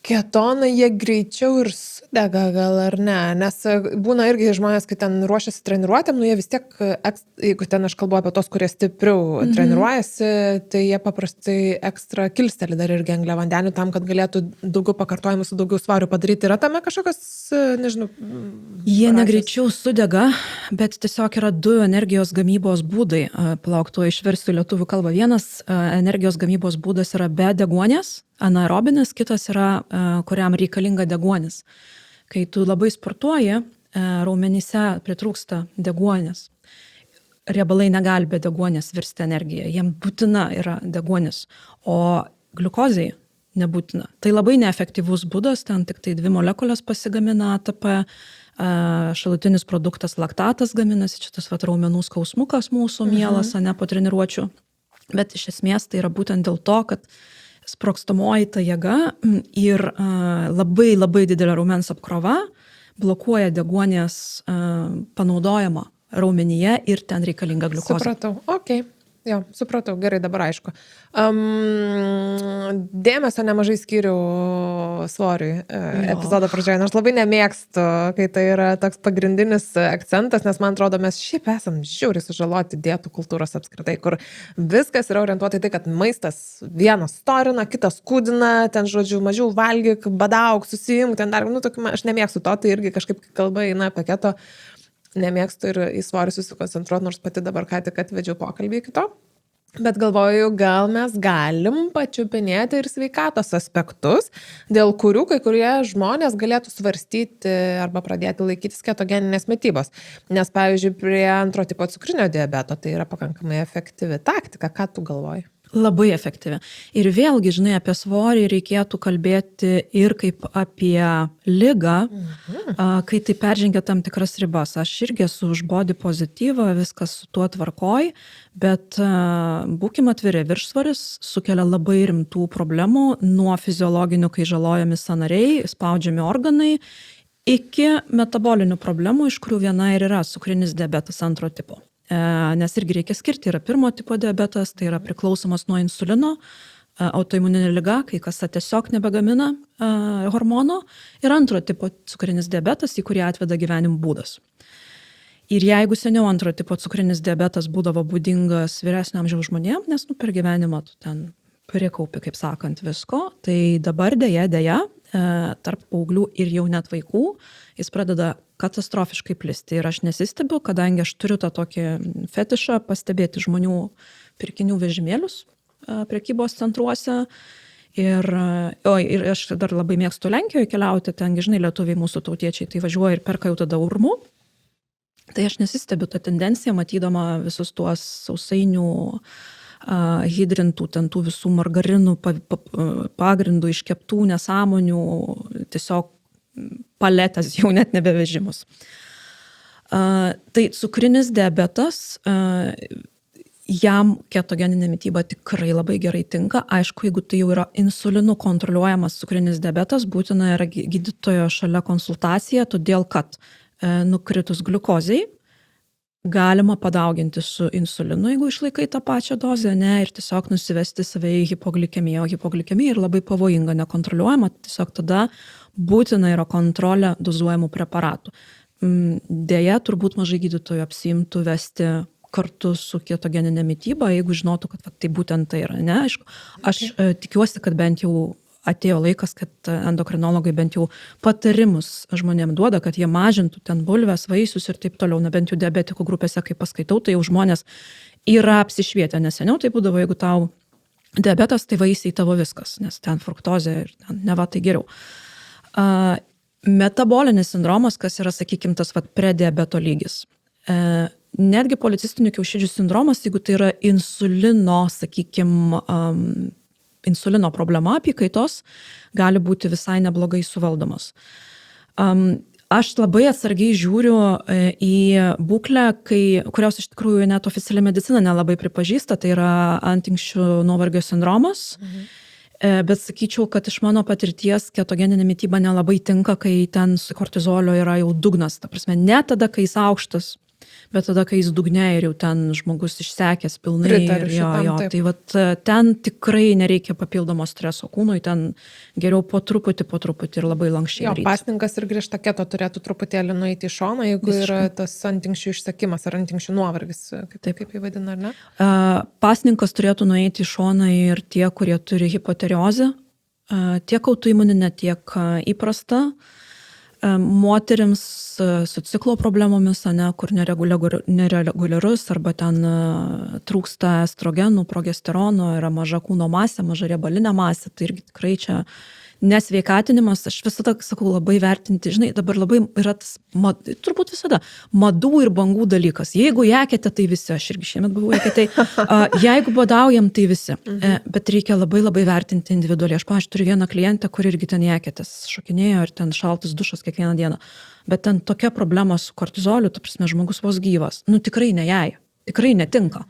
Ketonai jie greičiau ir sudega gal ar ne, nes būna irgi žmonės, kai ten ruošiasi treniruotėm, jie vis tiek, jeigu ten aš kalbu apie tos, kurie stipriau treniruojasi, tai jie paprastai ekstra kilsteli dar irgi angliavandenių tam, kad galėtų daugiau pakartojimų su daugiau svarių padaryti. Yra tame kažkokios, nežinau. Jie negreičiau sudega, bet tiesiog yra du energijos gamybos būdai. Palauk, tuo išversiu į lietuvių kalbą. Vienas energijos gamybos būdas yra be deguonies, anaerobinis, kitas yra, kuriam reikalinga deguonis. Kai tu labai sportuoji, raumenyse pritrūksta deguonis. Riebalai negali be deguonis virsti energiją, jiem būtina yra deguonis, o gliukozei nebūtina. Tai labai neefektyvus būdas, ten tik tai 2 molekulės pasigamina ATP, šalutinis produktas laktatas gaminasi, čia tas raumenų skausmukas mūsų mielas, ne po treniruočių. Bet iš esmės tai yra būtent dėl to, kad sprogstamoji ta jėga ir labai labai didelė raumens apkrova blokuoja deguonies panaudojimą raumenyje ir ten reikalinga gliukozė. Supratau, okei. Jo, supratau, gerai, dabar aišku. Dėmesio nemažai skyriau svoriui epizodo pradžioje, nors labai nemėgstu, kai tai yra toks pagrindinis akcentas, nes man atrodo, mes šiaip esam žiauriai sužaloti dietų kultūros apskritai, kur viskas yra orientuota į tai, kad maistas vienas storina, kitas kūdina, ten žodžiu mažiau valgyk, badauk, susijimk, ten dar, aš nemėgstu to, tai irgi kažkaip kalba eina apie keto. Nemėgstu ir į svorį susikoncentruoti, nors pati dabar ką tik atvedžiau pokalbį iki to. Bet galvoju, gal mes galim pačiupinėti ir sveikatos aspektus, dėl kurių kai kurie žmonės galėtų svarstyti arba pradėti laikytis ketogeninės mitybos. Nes, pavyzdžiui, prie antro tipo cukrinio diabeto tai yra pakankamai efektyvi taktika. Ką tu galvoji? Labai efektyvi. Ir vėlgi, žinai, apie svorį reikėtų kalbėti ir kaip apie ligą, kai tai peržengia tam tikras ribas. Aš irgi esu už body pozityvą, viskas su tuo tvarkoj, bet būkim atviri, viršsvoris sukelia labai rimtų problemų, nuo fiziologinių, kai žalojami sąnariai, spaudžiami organai, iki metabolinių problemų, iš kurių viena ir yra cukrinis diabetas antro tipo. Nes irgi reikia skirti, yra pirmo tipo diabetas, tai yra priklausomas nuo insulino, autoimuninė liga, kai kasa tiesiog nebegamina hormono, ir antro tipo cukrinis diabetas, į kurį atveda gyvenimo būdas. Ir jeigu seniau antro tipo cukrinis diabetas būdavo būdingas vyresnio amžiaus žmonėms, nes per gyvenimą tu ten prikaupi, kaip sakant, visko, tai dabar dėja, tarp paauglių ir jau net vaikų, jis pradeda katastrofiškai plisti. Ir aš nesistebiu, kadangi aš turiu tą tokį fetišą pastebėti žmonių pirkinių vežimėlius prekybos centruose. Ir aš dar labai mėgstu Lenkijoje keliauti, tengi, žinai, lietuviai mūsų tautiečiai, tai važiuoja ir perka jau tada urmu. Tai aš nesistebiu tą tendenciją, matydama visus tuos sausainių hidrintų, ten tų visų margarinų pagrindų iškeptų nesąmonių, tiesiog paletės jau net nebevežimus. Tai cukrinis diabetas, jam ketogeninė mityba tikrai labai gerai tinka. Aišku, jeigu tai jau yra insulinu kontroliuojamas cukrinis diabetas, būtina yra gydytojo šalia konsultacija, todėl kad nukritus gliukozei, galima padauginti su insulinu, jeigu išlaikai tą pačią dozę, ne, ir tiesiog nusivesti save į hipoglikemiją, o hipoglikemija yra labai pavojinga, nekontroliuojama, tiesiog tada būtina yra kontrolė dozuojamų preparatų. Deja, turbūt mažai gydytojų apsiimtų vesti kartu su ketogeninė mityba, jeigu žinotų, kad tai būtent tai yra, ne, aišku. Aš tikiuosi, kad bent jau atėjo laikas, kad endokrinologai bent jau patarimus žmonėm duoda, kad jie mažintų ten bulves, vaisius ir taip toliau, na bent jau diabetikų grupėse, kai paskaitau, tai jau žmonės yra apsišvietę, nes seniau tai būdavo, jeigu tau diabetas, tai vaisiai tavo viskas, nes ten fruktozė ir ten neva tai geriau. Metabolinis sindromas, kas yra, sakykime, tas prediabeto lygis. Netgi policistinių kiaušidžių sindromas, jeigu tai yra insulino, sakykime, insulino problema apykaitos, gali būti visai neblogai suvaldomas. Aš labai atsargiai žiūriu į būklę, kurios iš tikrųjų net oficiali medicina nelabai pripažįsta, tai yra antinksčių nuovargio sindromas. Bet sakyčiau, kad iš mano patirties ketogeninė mityba nelabai tinka, kai ten su kortizolio yra jau dugnas. Ta prasme, ne tada, kai jis aukštas, bet tada, kai jis dugne ir jau ten žmogus išsekęs pilnai. Pritariu šitam, jo, tai vat ten tikrai nereikia papildomo streso kūnui, ten geriau po truputį ir labai lankščiai. Jo, pasninkas ir griežta keto turėtų truputėlį nueiti į šoną, jeigu yra tas antinkščių išsekimas ar antinkščių nuovargis, kaip jį vadina, ar ne? Pasninkas turėtų nueiti į šoną ir tie, kurie turi hipoteriozę, tiek autoimuninę, tiek įprastą. Moterims su ciklo problemomis, kur nereguliarus arba ten trūksta estrogenų, progesterono, yra maža kūno masė, maža riebalinė masė, tai irgi tikrai čia nesveikatinimas. Aš visada sakau labai vertinti, žinai, dabar labai yra tas, turbūt visada, madų ir bangų dalykas. Jeigu jakėte, tai visi, aš irgi šiemet buvau jakėtai, jeigu badaujam, tai visi. Bet reikia labai vertinti individualiai. Aš, pavyzdžiui, turiu vieną klientę, kur irgi ten jakėtės šokinėjo ir ten šaltas dušas kiekvieną dieną. Bet ten tokia problema su kortizoliu, ta prasme, žmogus vos gyvas. Nu, tikrai ne jai, tikrai netinka.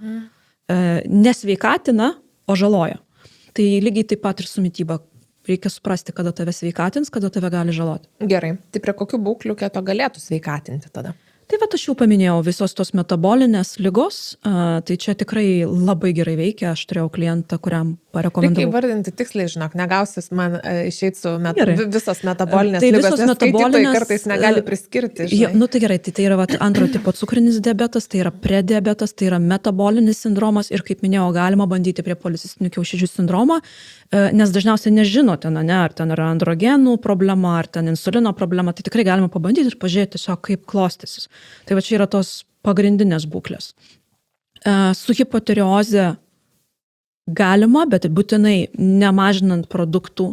Nesveikatina, o žaloja. Tai lygiai taip pat ir su mityba. Reikia suprasti, kada tave sveikatins, kada tave gali žaloti. Gerai, tai prie kokių būklių keto galėtų sveikatinti tada? Tai aš jau paminėjau, visos tos metabolinės ligos, tai čia tikrai labai gerai veikia. Aš turėjau klientą, kuriam parekomendavau. Reikia įvardinti tiksliai, žinok, negausis man išeit su visos metabolinės tai ligos, nes skaitytojai kartais negali priskirti. Ja, nu tai gerai, tai yra antro tipo cukrinis diabetas, tai yra prediabetas, tai yra metabolinis sindromas ir, kaip minėjau, galima bandyti prie policistinių kiaušidžių sindromą, nes dažniausiai nežino ten, ar ten yra androgenų problema, ar ten insulino problema, tai tikrai galima pabandyti ir pažiūrėti tiesiog, kaip klostysis. Tai va čia yra tos pagrindinės būklės. Su hipoterioze galima, bet būtinai nemažinant produktų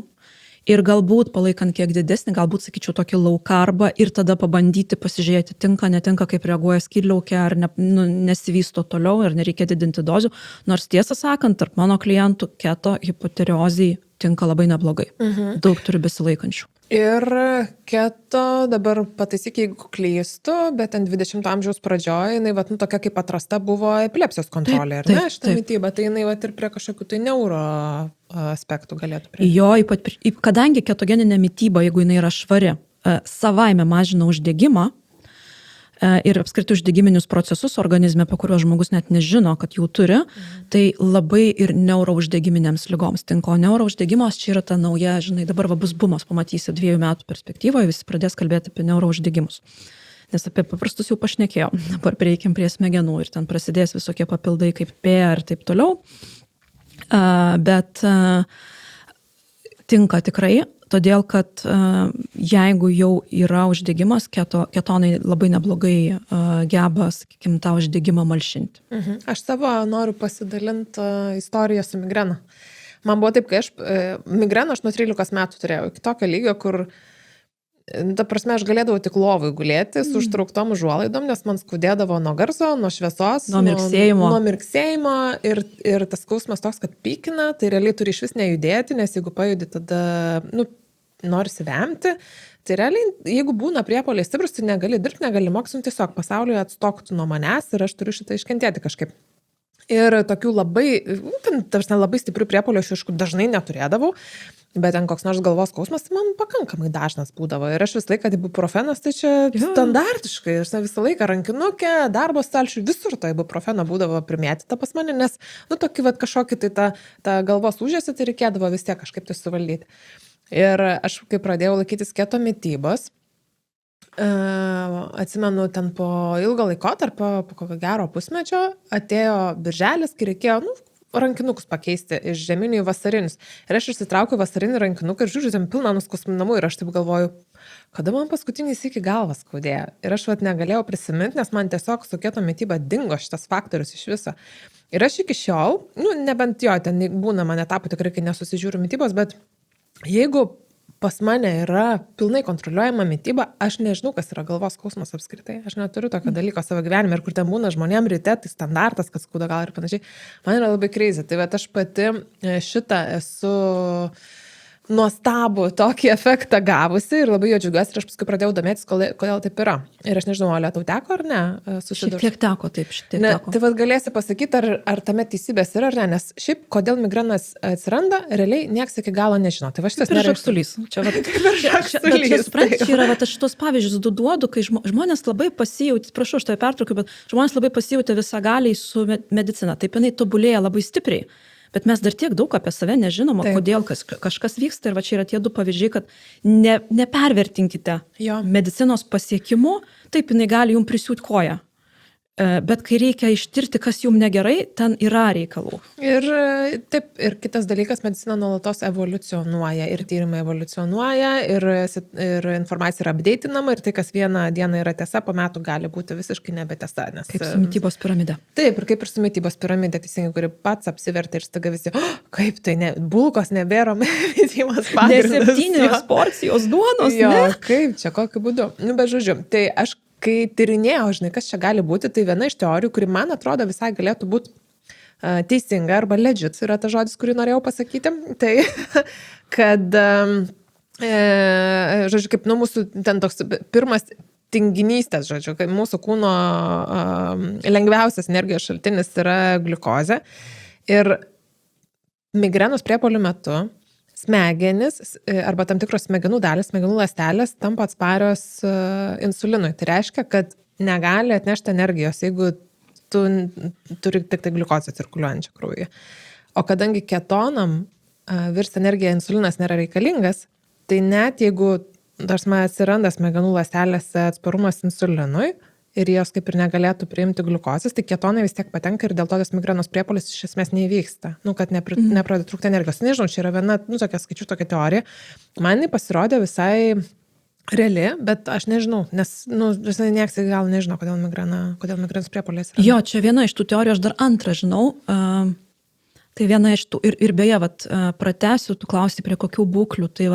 ir galbūt palaikant kiek didesnį, galbūt, sakyčiau, tokį low carbą ir tada pabandyti pasižiūrėti, tinka, netinka, kaip reaguoja skydliaukė, ar nesivysto toliau, ar nereikia didinti dozių. Nors tiesą sakant, tarp mano klientų keto hipoteriozijai tinka labai neblogai. Daug turi besilaikančių. Ir keto, dabar pataisyk, jeigu klystu, bet ten 20 amžiaus pradžioje, jinai tokia kaip atrasta buvo epilepsijos kontrolė, ar ne, šitą mitybą, tai jinai ir prie kažkokių tai neuro aspektų galėtų prie. Jo, kadangi ketogeninė mityba, jeigu jinai yra švari, savaime mažina uždegimą ir apskritai uždegiminius procesus organizme, apie kuriuos žmogus net nežino, kad jų turi, tai labai ir neurouždegiminėms ligoms tinka. O neurouždegimas čia yra ta nauja, žinai, dabar bus bumas, pamatysi 2 metų perspektyvoje, visi pradės kalbėti apie neurouždegimus. Nes apie paprastus jau pašnekėjau, dabar prieikim prie smegenų ir ten prasidės visokie papildai kaip P ir taip toliau. Bet tinka tikrai, todėl kad jeigu jau yra uždegimas, ketonai labai neblogai geba, sakykime, tą uždegimą malšinti. Aš savo noriu pasidalinti istoriją su migrena. Man buvo taip, kai migreną aš nuo 13 metų turėjau, iki tokio lygio, kur ta prasme, aš galėdavau tik lovai gulėti su užtrauktom užuolaidom, nes man skaudėdavo nuo garso, nuo šviesos, nuo mirksėjimo ir tas skausmas toks, kad pykina, tai realiai turi iš vis nejudėti, nes jeigu pajudi, tada norisi vemti. Tai realiai, jeigu būna priepuoliai stiprus, tai negali dirbti, negali mokslinti, tiesiog pasaulyje atstok tu nuo manęs ir aš turiu šitą iškentėti kažkaip. Ir tokių labai, tarsi labai stiprių priepuolių aš aišku dažnai neturėdavau, bet ten koks nors galvos skausmas tai man pakankamai dažnas būdavo. Ir aš visą laiką, ibuprofenas, tai čia standartiškai, aš visą laiką rankinukė, darbo stalčių, visur to ibuprofeno būdavo primėtyta pas mane, nes, tokį kažkokį tai tą galvos užėsį, tai reikėdavo vis tiek kažkaip tai suvaldyti. Ir aš, kai pradėjau laikytis keto mitybos, atsimenu, ten po ilgo laikotarpio, po kokio gero pusmečio, atėjo birželis, kai reikėjo, rankinukus pakeisti iš žieminių į vasarinius. Ir aš išsitraukiau vasarinį rankinuką ir žiūrėjau, ten pilna nuskausminamų ir aš taip galvoju, kada man paskutinį sykį galvas skaudėjo. Ir aš negalėjau prisiminti, nes man tiesiog su keto mityba dingo šitas faktorius iš viso. Ir aš iki šiol, nebent jo, ten būna man etapų tikrai, kai nesusižiūriu mitybos, bet jeigu pas mane yra pilnai kontroliuojama mityba, aš nežinau, kas yra galvos skausmas apskritai. Aš neturiu tokio dalyko savo gyvenime ir kur ten būna žmonėm ryte, tai standartas, kas skauda gal ir panašiai. Man yra labai crazy. Tai aš pati šitą esu nuostabų tokį efektą gavusi ir labai jo džiaugiuosi ir aš paskui pradėjau domėtis, kodėl taip yra. Ir aš nežinau, Olė, tau teko ar ne susidurti? Šiek tiek teko, taip, šiek tiek teko. Tai galėsi pasakyti, ar tame teisybės yra ar ne, nes šiaip, kodėl migrenas atsiranda, realiai nieks iki galo nežino. Tai šitas nėra žaksulys. Čia yra, aš šitos pavyzdžius duodu, kai žmonės labai pasijauti, prašau, aš tai pertraukiu, bet žmonės labai pasijauti visagaliai su medicina. Taip jinai tobulėja labai stipriai. Bet mes dar tiek daug apie save nežinom, kodėl kažkas vyksta. Ir čia yra tie du pavyzdžiai, kad nepervertinkite medicinos pasiekimų, taip jinai gali jums prisiūt koją. Bet kai reikia ištirti, kas jums negerai, ten yra reikalų. Ir taip, ir kitas dalykas, medicina nuolatos evoliucionuoja, ir tyrimai evoliucionuoja, ir informacija yra updatinama, ir tai, kas vieną dieną yra tiesa, po metų gali būti visiškai nebetiesa. Nes, kaip su mitybos piramide. Taip, ir kaip ir su mitybos piramide, teisingai, kuri pats apsivertė ir staiga visi, kaip tai, bulkos nebėra mitybos pagrindas. Ne 7 porcijos duonos, jo, ne? Kaip čia, kokiu būdu. Bet žodžiu, tai aš kai tyrinėjau, žinai, kas čia gali būti, tai viena iš teorijų, kuri man atrodo visai galėtų būti teisinga arba legit, yra tas žodis, kurį norėjau pasakyti, tai kad, žodžiu, kaip mūsų ten toks pirmas tinginystės, žodžiu, kai mūsų kūno lengviausias energijos šaltinis yra gliukozė ir migrenos priepuolių metu smegenis arba tam tikros smegenų dalys, smegenų ląstelės tampa atsparios insulinui. Tai reiškia, kad negali atnešti energijos, jeigu tu turi tik tai gliukozę cirkuliuojančią kraujyje. O kadangi ketonam virsta energija insulinas nėra reikalingas, tai net jeigu atsiranda smegenų ląstelėse atsparumas insulinui ir jos kaip ir negalėtų priimti gliukozės, tai ketonai vis tiek patenka ir dėl to tas migrenos priepuolis iš esmės neįvyksta. Kad nepradeda trūkti energijos. Nežinau, čia yra viena, tokia skaičių tokia teorija. Man jinai pasirodė visai reali, bet aš nežinau, nes, visai nieks gal nežino, kodėl migrenos priepuolis yra. Jo, čia viena iš tų teorijų, aš dar antrą žinau. Tai viena iš tų, ir beje, pratęsiu, tu klausi prie kokių būklių, tai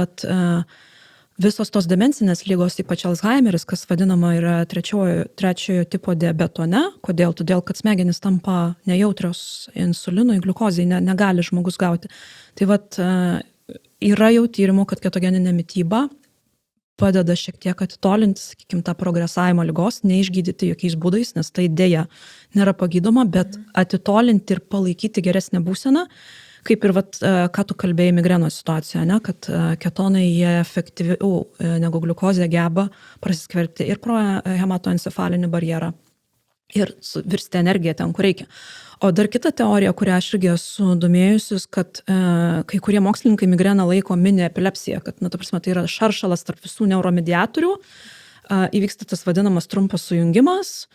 visos tos demencinės lygos, ypač Alzheimeris, kas vadinama yra trečiojo tipo diabeto, ne? Kodėl? Todėl, kad smegenys tampa nejautrios insulinui, gliukozei, negali žmogus gauti. Tai yra jau tyrimų, kad ketogeninė mityba padeda šiek tiek atitolinti, sakykime, tą progresavimo ligos, neišgydyti jokiais būdais, nes tai dėja nėra pagydoma, bet atitolinti ir palaikyti geresnę būseną. Kaip ir, ką tu kalbėjai migrenos situacijoje, ne? Kad ketonai jie efektyviau negu gliukozė geba prasiskverbti ir pro hematoencefalinį barjerą ir virsti energiją ten, kur reikia. O dar kita teorija, kurią aš irgi esu domėjusius, kad kai kurie mokslininkai migreną laiko mini epilepsija, kad, ta prasme, tai yra šaršalas tarp visų neuromediatorių, įvyksta tas vadinamas trumpas sujungimas.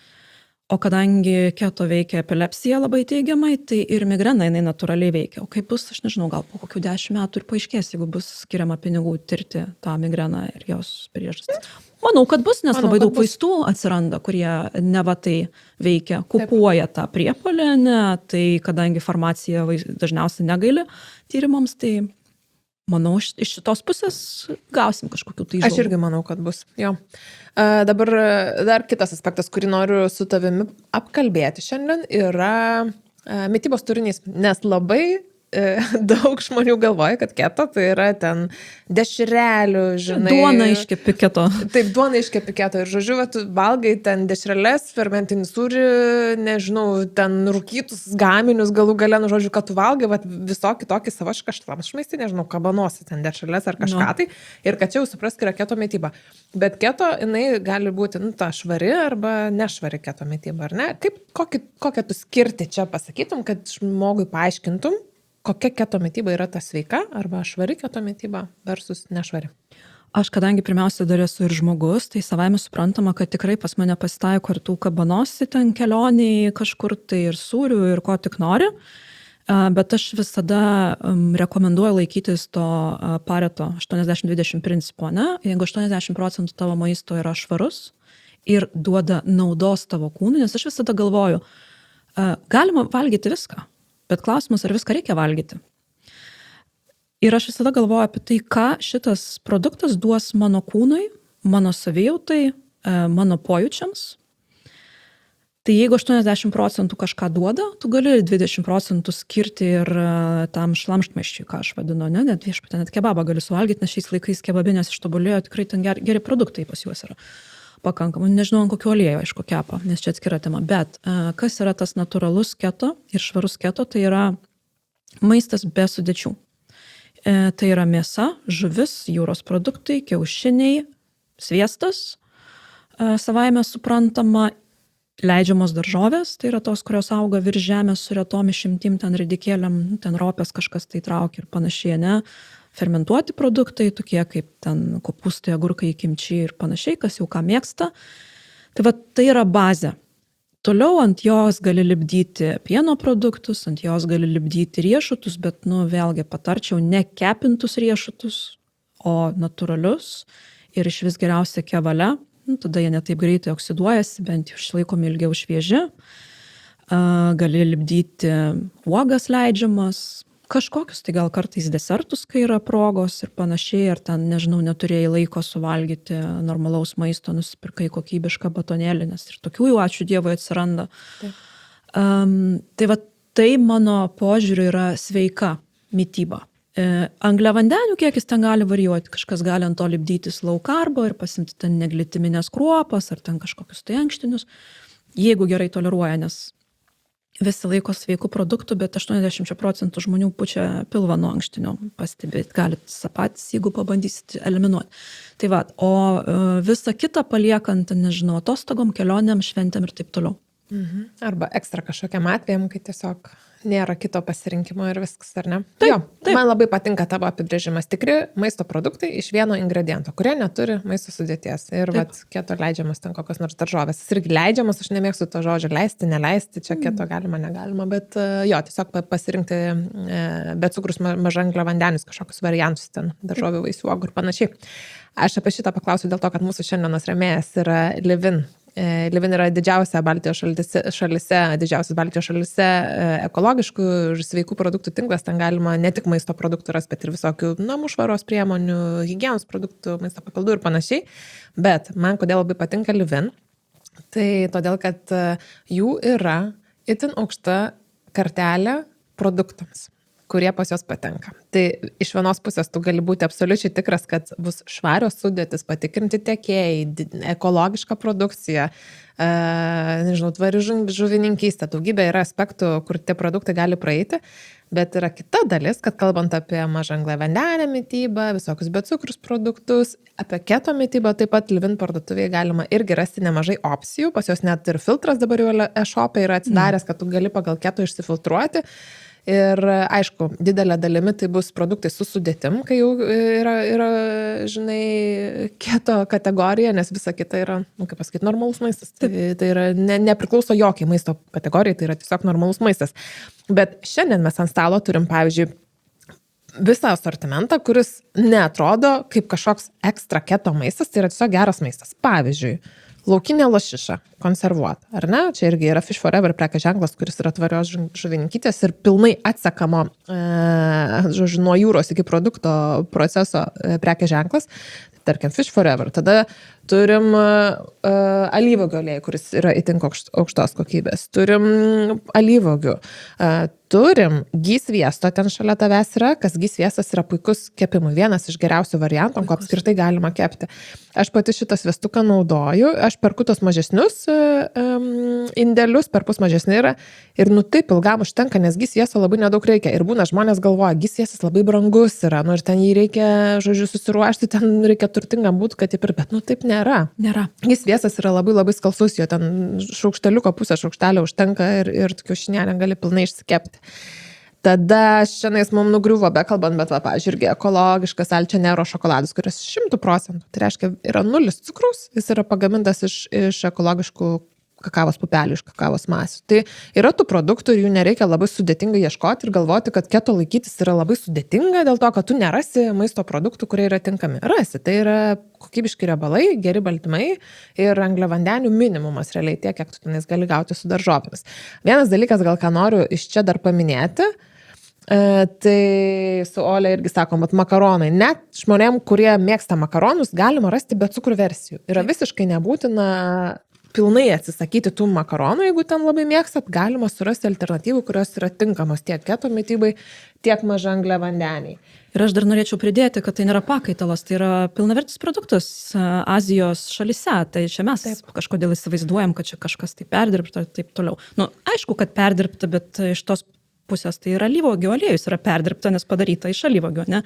O kadangi keto veikia epilepsija labai teigiamai, tai ir migrena jinai natūraliai veikia. O kaip bus, aš nežinau, gal po kokių 10 metų ir paaiškės, jeigu bus skiriama pinigų tirti tą migreną ir jos priežastį. Manau, kad bus, nes labai daug vaistų atsiranda, kurie neva tai veikia, kupuoja tą priepuolį, tai kadangi farmacija dažniausiai negaili tyrimams, tai manau, iš šitos pusės gausim kažkokių tai žodžių. Aš irgi manau, kad bus. Jo. Dabar dar kitas aspektas, kurį noriu su tavimi apkalbėti šiandien, yra mitybos turinys. Nes labai daug žmonių galvoja, kad keto tai yra ten dešrelių, žinai. Duona iškepi keto. Taip, duona iškepi keto. Ir žodžiu, tu valgai ten dešreles, fermentinį sūrį, nežinau, ten rūkytus gaminius galų gale, nu žodžiu, kad tu valgai visokį tokį savašką šlamšmaistį, nežinau, kabanosi ten dešreles ar kažką tai. Ir kad čia jau suprask, yra keto mytyba. Bet keto, jinai gali būti, nu, ta švari arba nešvari keto mytyba, ar ne? Kaip, kokią tu skirti čia pasakytum, kad žmogui paaiškintum, kokia keto mytyba yra ta sveika arba švari keto mytyba versus nešvari? Aš, kadangi pirmiausia dar esu ir žmogus, tai savaime suprantama, kad tikrai pas mane pasitaiko ir tų kabanosi ten kelioniai kažkur, tai ir sūrių, ir ko tik nori. Bet aš visada rekomenduoju laikytis to Pareto 80-20 principo, ne? Jeigu 80% tavo maisto yra švarus ir duoda naudos tavo kūnui, nes aš visada galvoju, galima valgyti viską. Bet klausimas, ar viską reikia valgyti. Ir aš visada galvoju apie tai, ką šitas produktas duos mano kūnui, mano savijautai, mano pojūčiams. Tai jeigu 80% kažką duoda, tu gali 20% skirti ir tam šlamštmaiščiui, ką aš vadinu, ne? Net viešpatė, net kebabą gali suvalgyti, nes šiais laikais kebabinės ištobulėjo, tikrai ten geri produktai pas juos yra. Pakankamai, nežinau, ant kokio aliejų, aišku, kepa, nes čia atskira tema, bet kas yra tas natūralus keto ir švarus keto, tai yra maistas be sudėčių. Tai yra mėsa, žuvis, jūros produktai, kiaušiniai, sviestas, savaime suprantama, leidžiamos daržovės, tai yra tos, kurios auga virš žemės su retom išimtim, ten ridikėliam, ten ropės kažkas tai traukia ir panašiai, ne? Fermentuoti produktai, tokie kaip ten kopūstai, agurkai, kimčiai ir panašiai, kas jau ką mėgsta. Tai yra bazė. Toliau ant jos gali lipdyti pieno produktus, ant jos gali lipdyti riešutus, bet, nu, vėlgi patarčiau ne kepintus riešutus, o natūralius ir iš vis geriausia kevale. Nu, tada jie netaip greitai oksiduojasi, bent jau išlaikomi ilgiau švieži. Gali lipdyti uogas leidžiamas, kažkokius, tai gal kartais desertus, kai yra progos ir panašiai, ar ten, nežinau, neturėjai laiko suvalgyti normalaus maisto, nusipirkai kokybišką batonėlį, nes ir tokių jau, ačiū Dievui, atsiranda. Tai mano požiūriu yra sveika mytyba. Angliavandenių kiekis ten gali varijuoti, kažkas gali ant to lipdytis low carbo ir pasimti ten neglitiminės kruopas, ar ten kažkokius tai ankštinius, jeigu gerai toleruoja, nes visi laiko sveikų produktų, bet 80% žmonių pučia pilvą nuo ankštinio, pastebėt, galite patys, jeigu pabandysit eliminuoti. Tai va, o visą kitą paliekant, nežinau, atostogom, kelionėm, šventėm ir taip toliau. Arba ekstra kažkokiam atvejam, kai tiesiog nėra kito pasirinkimo ir viskas, ar ne? Taip. Man labai patinka tavo apibrėžimas. Tikri maisto produktai iš vieno ingrediento, kurie neturi maisto sudėties. Ir keto leidžiamas ten kokios nors daržovės. Jis irgi leidžiamas, aš nemėgstu to žodžio leisti, neleisti, čia keto galima, negalima, bet tiesiog pasirinkti be cukrus mažangliavandenius kažkokius variantus ten, daržovių, vaisių, uogų ir panašiai. Aš apie šitą paklausiu dėl to, kad mūsų šiandienos rėmėjas yra Livin. Livin yra didžiausias Baltijos šalyse ekologiškų ir sveikų produktų tinklas. Ten galima ne tik maisto produktų rasti, bet ir visokių namų švaros priemonių, higienos produktų, maisto papildų ir panašiai. Bet man kodėl labai patinka Livin, tai todėl, kad jų yra itin aukšta kartelė produktams, kurie pas jos patenka. Tai iš vienos pusės tu gali būti absoliučiai tikras, kad bus švarios sudėtis, patikrinti tiekėjai, ekologiška produkcija, nežinau, tvari žuvininkystė, daugybė yra aspektų, kur tie produktai gali praeiti, bet yra kita dalis, kad kalbant apie mažangliavandenę mitybą, visokius be cukrus produktus, apie keto mitybą, taip pat Livin parduotuvėje galima irgi rasti nemažai opcijų, pas jos net ir filtras dabar jau e-shop'e yra atsidaręs, kad tu gali pagal keto išsifiltruoti. Ir aišku, didelė dalimi tai bus produktai su sudėtim, kai jau yra žinai, keto kategorija, nes visa kita yra, kaip pasakyti, normalus maistas. Tai yra, nepriklauso jokiai maisto kategorijai, tai yra tiesiog normalus maistas. Bet šiandien mes ant stalo turim, pavyzdžiui, visą asortimentą, kuris neatrodo kaip kažkoks ekstra keto maistas, tai yra tiesiog geras maistas. Pavyzdžiui, laukinė lašiša konservuota, ar ne? Čia irgi yra Fish Forever prekės ženklas, kuris yra tvarios žuvininkystės ir pilnai atsekamo nuo jūros iki produkto proceso prekės ženklas. Tarkim, Fish Forever. Tada turim alyvuogių aliejų, kuris yra itin aukštos kokybės, turim alyvuogių, turim gysviesto, ten šalia tavęs yra, kas gysviestas yra puikus kepimui, vienas iš geriausių variantų, ko apskritai galima kepti. Aš pati šitą sviestuką naudoju, aš perku tos mažesnius indėlius, perpus mažesni yra ir taip ilgam užtenka, nes gysviesto labai nedaug reikia ir būna žmonės galvoja, gysviestas labai brangus yra, ir ten jį reikia, žodžiu, susiruošti, ten reikia turtingam būti, kad įpirkti, bet taip nėra. Nėra. Gysviestas yra labai labai skalsus, jo ten šaukšteliuko pusę šaukštelio užtenka ir kiaušinienę gali pilnai išsikepti. Tada šiandien mums nugriuvo, bekalbant, bet, pavyzdžiui, irgi ekologiškas Alčio Nero šokoladas, kuris 100%, tai reiškia, yra 0 cukraus, jis yra pagamintas iš ekologiškų kakavos pupelių, iš kakavos masių. Tai yra tų produktų ir jų nereikia labai sudėtingai ieškoti ir galvoti, kad keto laikytis yra labai sudėtinga dėl to, kad tu nerasi maisto produktų, kurie yra tinkami. Rasi, tai yra kokybiški riebalai, geri baltymai ir angliavandenių minimumas realiai tiek, kiek tu tenais gali gauti su daržovėmis. Vienas dalykas, gal ką noriu iš čia dar paminėti, tai su Ole irgi sakom, bet makaronai, net žmonėm, kurie mėgsta makaronus, galima rasti be cukrų versijų. Yra visiškai nebūtina pilnai atsisakyti tų makaronų, jeigu ten labai mėgstat, galima surasti alternatyvų, kurios yra tinkamos tiek keto mitybai, tiek mažangliavandeniai. Ir aš dar norėčiau pridėti, kad tai nėra pakaitalas, tai yra pilnavertis produktas Azijos šalyse. Tai čia mes kažkodėl įsivaizduojam, kad čia kažkas tai perdirbta ir taip toliau. Aišku, kad perdirbta, bet iš tos pusės tai yra alyvuogių aliejus, yra perdirbta, nes padaryta iš alyvuogių, ne?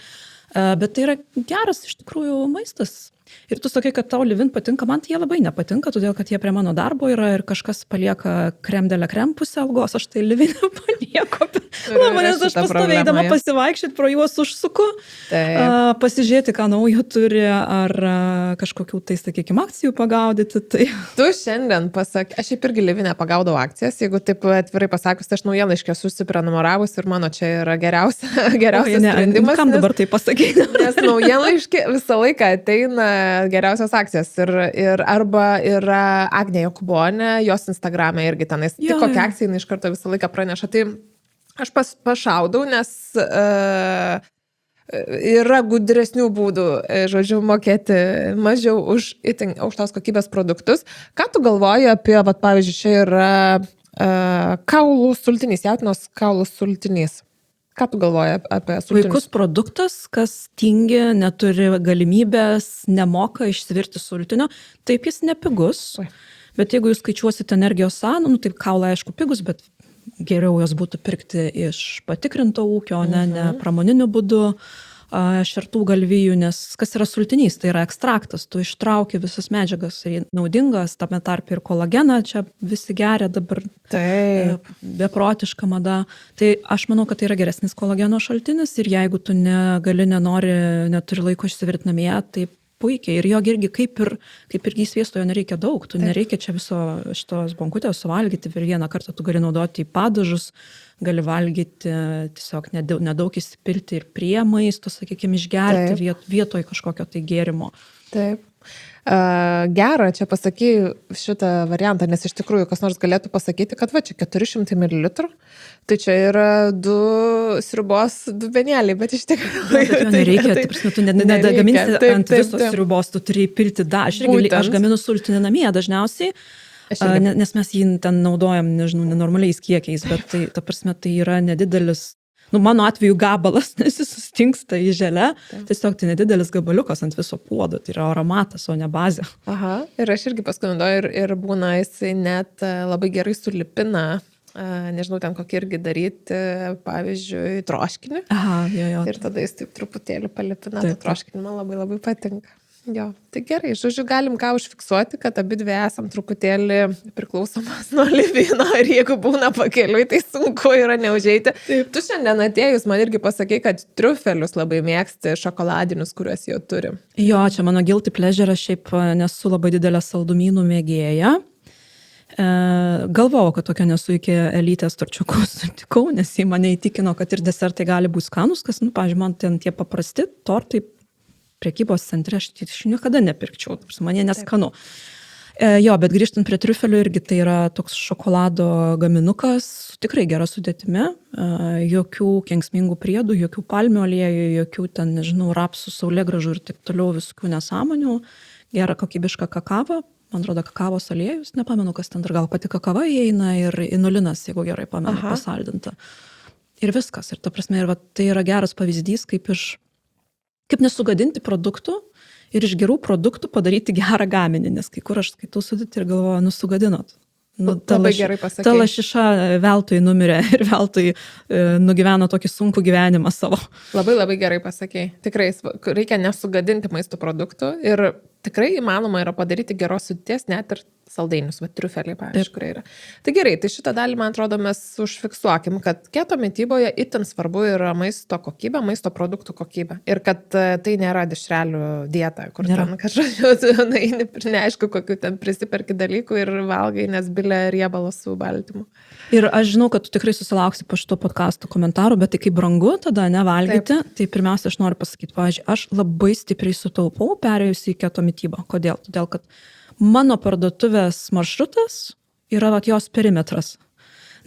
Bet tai yra geras iš tikrųjų maistas. Ir tu sakai, kad tau Livin patinka, man tai jie labai nepatinka, todėl kad jie prie mano darbo yra ir kažkas palieka krem de la krem pusę algos, aš tai Livin palieku. Manęs aš pastoveidama pasivaikščioti pro juos užsuku, pasižiūrėti, ką naujo turi, ar kažkokių tai, sakykime, akcijų pagaudyti. Tai... Tu šiandien pasak, aš šiaip irgi Livinę pagaudau akcijas, jeigu taip atvirai pasakius, aš naujienlaiškę susiprenumeravus ir mano čia yra geriausias sprendimas. Kam dabar tai pasakyti? Nes naujienlaiškė visą laiką ateina geriausios akcijas ir arba yra Agnė Jokubonė, jos Instagrame irgi tenais, tik kokią akciją jinai iš karto visą laiką praneša. Tai aš pašaudau, nes yra gudresnių būdų, žodžiu, mokėti mažiau už itin aukštos kokybės produktus. Ką tu galvoji apie, pavyzdžiui, čia yra kaulų sultinys, jautienos kaulų sultinys. Ką tu galvoji apie sultinius? Puikus produktas, kas tingi, neturi galimybės, nemoka išsivirti sultinio. Taip jis nepigus, bet jeigu jūs skaičiuosite energijos sąnaudą, tai kaulai aišku pigus, bet geriau jos būtų pirkti iš patikrinto ūkio, ne pramoniniu būdu. Šertų galvijų, nes kas yra sultinys, tai yra ekstraktas, tu ištrauki visas medžiagas ir naudingas, tame tarp ir kolageną, čia visi geria dabar beprotiška mada. Tai aš manau, kad tai yra geresnis kolageno šaltinis ir jeigu tu neturi laiko išsivirti namie, tai puikiai. Ir jo irgi kaip ir gysviesto jo nereikia daug, tu nereikia čia viso šitos bonkutės suvalgyti ir vieną kartą tu gali naudoti į padažus, gali valgyti, tiesiog nedaug įsipilti ir prie maisto, sakykime, išgerti vietoj kažkokio tai gėrimo. Taip. Gerą čia pasakai šitą variantą, nes iš tikrųjų kas nors galėtų pasakyti, kad čia 400 ml, tai čia yra 2 sriubos dubenėliai, bet iš tikrųjų... Nereikia, tu nedagaminsi ant visos sriubos, tu turi įpilti aš gaminu sultinį namie dažniausiai, nes mes jį ten naudojam, nežinau, nenormaliais kiekiais, bet tai, ta prasme, tai yra nedidelis, mano atveju gabalas, nes jis sustingsta į želę, tiesiog tai nedidelis gabaliukas ant viso puodo, tai yra aromatas, o ne bazė. Aha, ir aš irgi paskui naudoju ir būna jisai net labai gerai sulipina, nežinau, ten kokį irgi daryti, pavyzdžiui, troškinį. Aha, jo. Ir tada jis taip truputėlį palipina, tą troškinį man labai labai patinka. Jo, tai gerai, žodžiu, galim ką užfiksuoti, kad abidvi esam truputėlį priklausomas nuo Livino ir jeigu būna pakeliui, tai sunku yra neužeiti. Taip. Tu šiandien atėjus man irgi pasakei, kad triufelius labai mėgsti, šokoladinius, kuriuos jau turi. Jo, čia mano guilty pleasure, šiaip nesu labai didelė saldumynų mėgėja. Galvojau, kad tokia nesu iki Elytės torčiukų sutikau, nes jį mane įtikino, kad ir desertai gali būti skanus, kas, pavyzdžiui, man ten tie paprasti tortai prekybos centre aš niekada nepirkčiau, man jie neskanu. Jo, bet grįžtant prie triufelių irgi tai yra toks šokolado gaminukas, tikrai gera sudėtimi, jokių kenksmingų priedų, jokių palmių aliejų, jokių ten, nežinau, rapsų, saulėgrąžų ir taip toliau visokių nesąmonių. gerą kokybišką kakavą, man atrodo, kakavos aliejus, nepamenu, kas ten dar gal pati kakava įeina ir inulinas, jeigu gerai pamenu, pasaldinta. Ir viskas. Ir ta prasme, ir tai yra geras pavyzdys, kaip nesugadinti produktų ir iš gerų produktų padaryti gerą gaminį, nes kai kur aš skaitau sudėtį ir galvoju, sugadinot. Labai gerai pasakei. Ta lašiša veltui numirė ir veltui nugyveno tokį sunkų gyvenimą savo. Labai gerai pasakei. Tikrai reikia nesugadinti maisto produktų ir tikrai įmanoma yra padaryti geros sudėties net ir saldainius, triufelį, pavyzdžiui, kurie yra. Tai gerai, tai šitą dalį, man atrodo, mes užfiksuokim, kad keto mityboje itin svarbu yra maisto kokybė, maisto produktų kokybė. Ir kad tai nėra dešrelių dieta, kur ten kažkaip neaišku, kokiu ten prisiperki dalykų ir valgai, nes bilė riebalo su baltymu. Ir aš žinau, kad tu tikrai susilauksi po šito podcast'o komentarų, bet tai kaip brangu tada nevalgyti, tai pirmiausia, aš noriu pasakyti, pavyzdžiui, aš labai stipriai sutaupau perėjusi į keto mitybą. Kodėl? Todėl, kad mano parduotuvės maršrutas yra jos perimetras.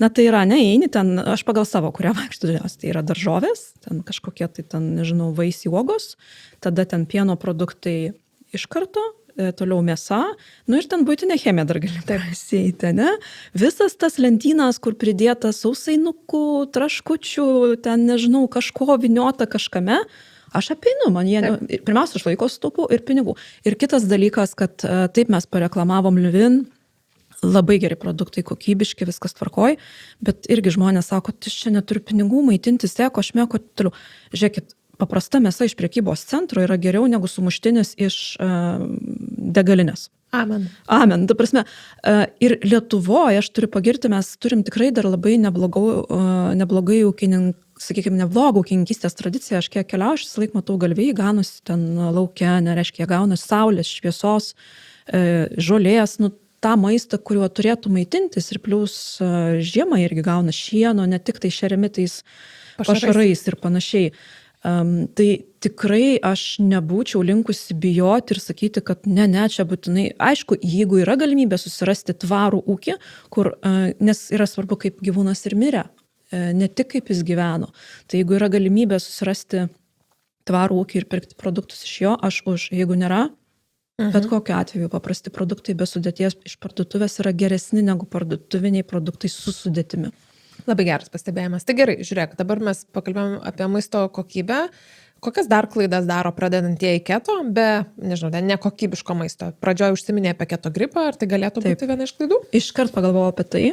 Na tai yra, eini ten, aš pagal savo, kurią vaikštų dėliausi, tai yra daržovės, ten kažkokie tai ten, nežinau, vaisiai uogos, tada ten pieno produktai iš karto, toliau mėsa, ir ten buitinė chemija dar gali prasieiti, ne? Visas tas lentynas, kur pridėta sausainukų, traškučių, ten, nežinau, kažko viniota kažkame, aš apeinu, man jie, pirmiausia, aš laiko sutaupau ir pinigų. Ir kitas dalykas, kad taip mes pareklamavom Livin, labai geri produktai, kokybiški, viskas tvarkoj, bet irgi žmonės sako, aš čia neturiu pinigų maitintis, šmeko, toliau. Žiūrėkit, paprasta mėsa iš prekybos centro yra geriau negu sumuštinis iš degalinės. Amen. Amen. Ta prasme, ir Lietuvoje, aš turiu pagirti, mes turim tikrai dar labai neblogai sakykime, neblogų ūkininkystės tradiciją, aš kiek keliauju, aš visą laik matau galvijai, ganusi ten lauke, nereiškia, gauna saulės, šviesos, žolės, tą maistą, kuriuo turėtų maitintis ir plius žiemą irgi gauna šieno, ne tik tai šeremitais pašarais ir panašiai. Tai tikrai aš nebūčiau linkusi bijoti ir sakyti, kad ne, čia būtinai, aišku, jeigu yra galimybė susirasti tvarų ūkį, nes yra svarbu, kaip gyvūnas ir mirė, ne tik kaip jis gyveno. Tai jeigu yra galimybė susirasti tvarų ūkį ir pirkti produktus iš jo, aš už. Jeigu nėra, bet kokiu atveju paprasti produktai be sudėties iš parduotuvės yra geresni negu parduotuviniai produktai su sudėtimi. Labai geras pastebėjimas. Tai gerai, žiūrėk, dabar mes pakalbėjom apie maisto kokybę. Kokias dar klaidas daro pradedantieji keto be, nežinau, nekokybiško maisto? Pradžioje užsiminė apie keto gripą, ar tai galėtų būti viena iš klaidų? Iškart pagalvojau apie tai.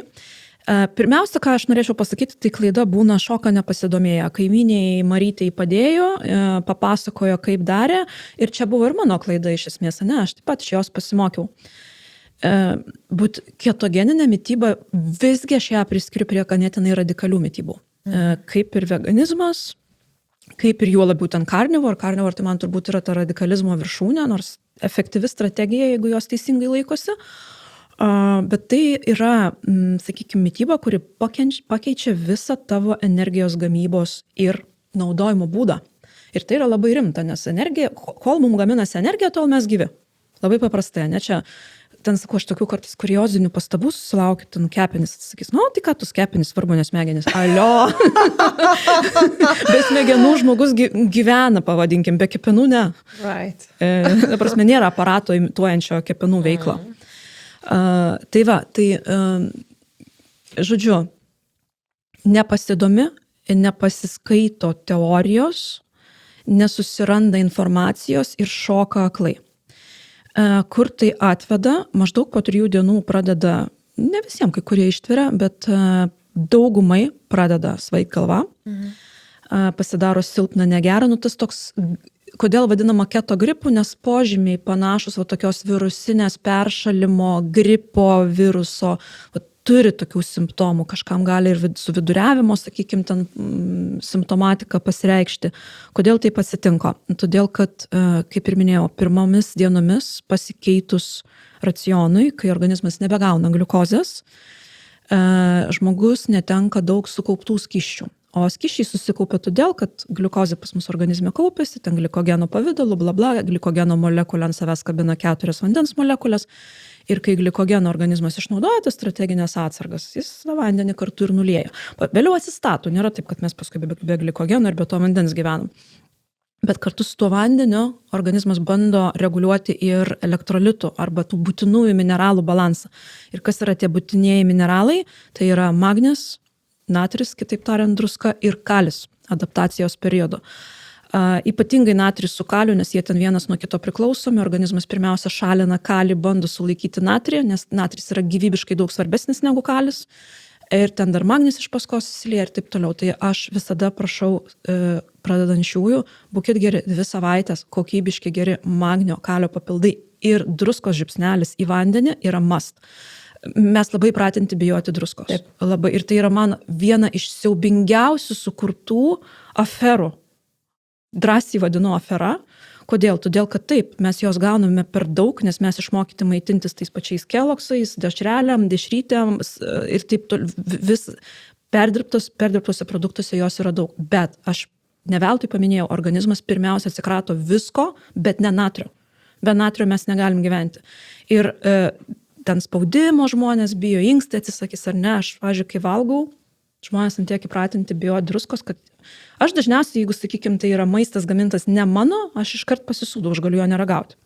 Pirmiausia, ką aš norėčiau pasakyti, tai klaida būna šoką nepasidomėję. Kaimyniai Marytei padėjo, papasakojo, kaip darė ir čia buvo ir mano klaida iš esmės, ne, aš taip pat iš jos pasimokiau. Būt ketogeninė mityba, visgi aš ją priskiriu prie ganėtinai radikalių mitybų. Kaip ir veganizmas, kaip ir juo labiau ten carnivore tai man turbūt yra ta radikalizmo viršūnė, nors efektyvi strategija, jeigu jos teisingai laikosi. Bet tai yra, sakykime, mityba, kuri pakeičia visą tavo energijos gamybos ir naudojimo būdą. Ir tai yra labai rimta, nes energija, kol mums gaminasi energija, tol mes gyvi. Labai paprastai, ne čia. Ten sakau, aš tokių kartais kuriozinių pastabų susilaukiu, ten kepenis, sakys, tai ką tu kepenis, svarbu, nes smegenis. Alio! Be smegenų žmogus gyvena, pavadinkim, be kepenų ne. Right. Ta prasme, nėra aparato imituojančio kepenų veiklą. Žodžiu, nepasidomi, nepasiskaito teorijos, nesusiranda informacijos ir šoka aklai. Kur tai atveda, maždaug po 3 dienų pradeda, ne visiems, kai kurie ištveria, bet daugumai pradeda svaigt galva, pasidaro silpna, negera, tas toks, kodėl vadinama keto gripu, nes požymiai panašus tokios virusinės peršalimo, gripo viruso, turi tokių simptomų, kažkam gali ir su viduriavimo, sakykime, ten simptomatika pasireikšti. Kodėl taip atsitinko? Todėl, kad, kaip ir minėjau, pirmomis dienomis pasikeitus racionui, kai organizmas nebegauna gliukozės, žmogus netenka daug sukauptų skysčių. O skysčiai susikaupia todėl, kad gliukozė pas mūsų organizme kaupiasi, ten glikogeno pavidalu, glikogeno molekulė ant savęs kabina 4 vandens molekulės. Ir kai glikogeno organizmas išnaudoja tas strateginės atsargas, jis tą vandenį kartu ir nulieja. Vėliau atsistato, nėra taip, kad mes paskui be glikogeno ir be to vandens gyvenam. Bet kartu su tuo vandeniu organizmas bando reguliuoti ir elektrolitų arba tų būtinųjų mineralų balansą. Ir kas yra tie būtinieji mineralai? Tai yra magnis, natris, kitaip tariant, druska ir kalis adaptacijos periodu. Ypatingai natris su kaliu, nes jie ten vienas nuo kito priklausomi. Organizmas pirmiausia šalina kalį, bando sulaikyti natrį, nes natris yra gyvybiškai daug svarbesnis negu kalis. Ir ten dar magnis iš paskos įsilieja ir taip toliau. Tai aš visada prašau pradedančiųjų, būkit geri 2 savaitės, kokybiški geri magnio, kalio papildai ir druskos žiupsnelis į vandenį yra must. Mes labai pratinti bijoti druskos. Taip. Labai, ir tai yra man viena iš siaubingiausių sukurtų aferų. Drąsiai vadinu afera. Kodėl? Todėl, kad taip, mes jos gauname per daug, nes mes išmokyti maitintis tais pačiais keloksais, dešreliam, dešrytėm ir taip vis perdirbtose produktuose jos yra daug. Bet aš ne veltui paminėjau, organizmas pirmiausia atsikrato visko, bet ne natrio. Be natrio mes negalim gyventi. Ir ten spaudimo žmonės bijo, inkstai atsisakys ar ne. Aš, pavyzdžiui, kai valgau, žmonės ant tiek įpratinti bijoti druskos, kad aš dažniausiai, jeigu, sakykim, tai yra maistas gamintas ne mano, aš iškart pasisūdau, aš galiu jo neragauti.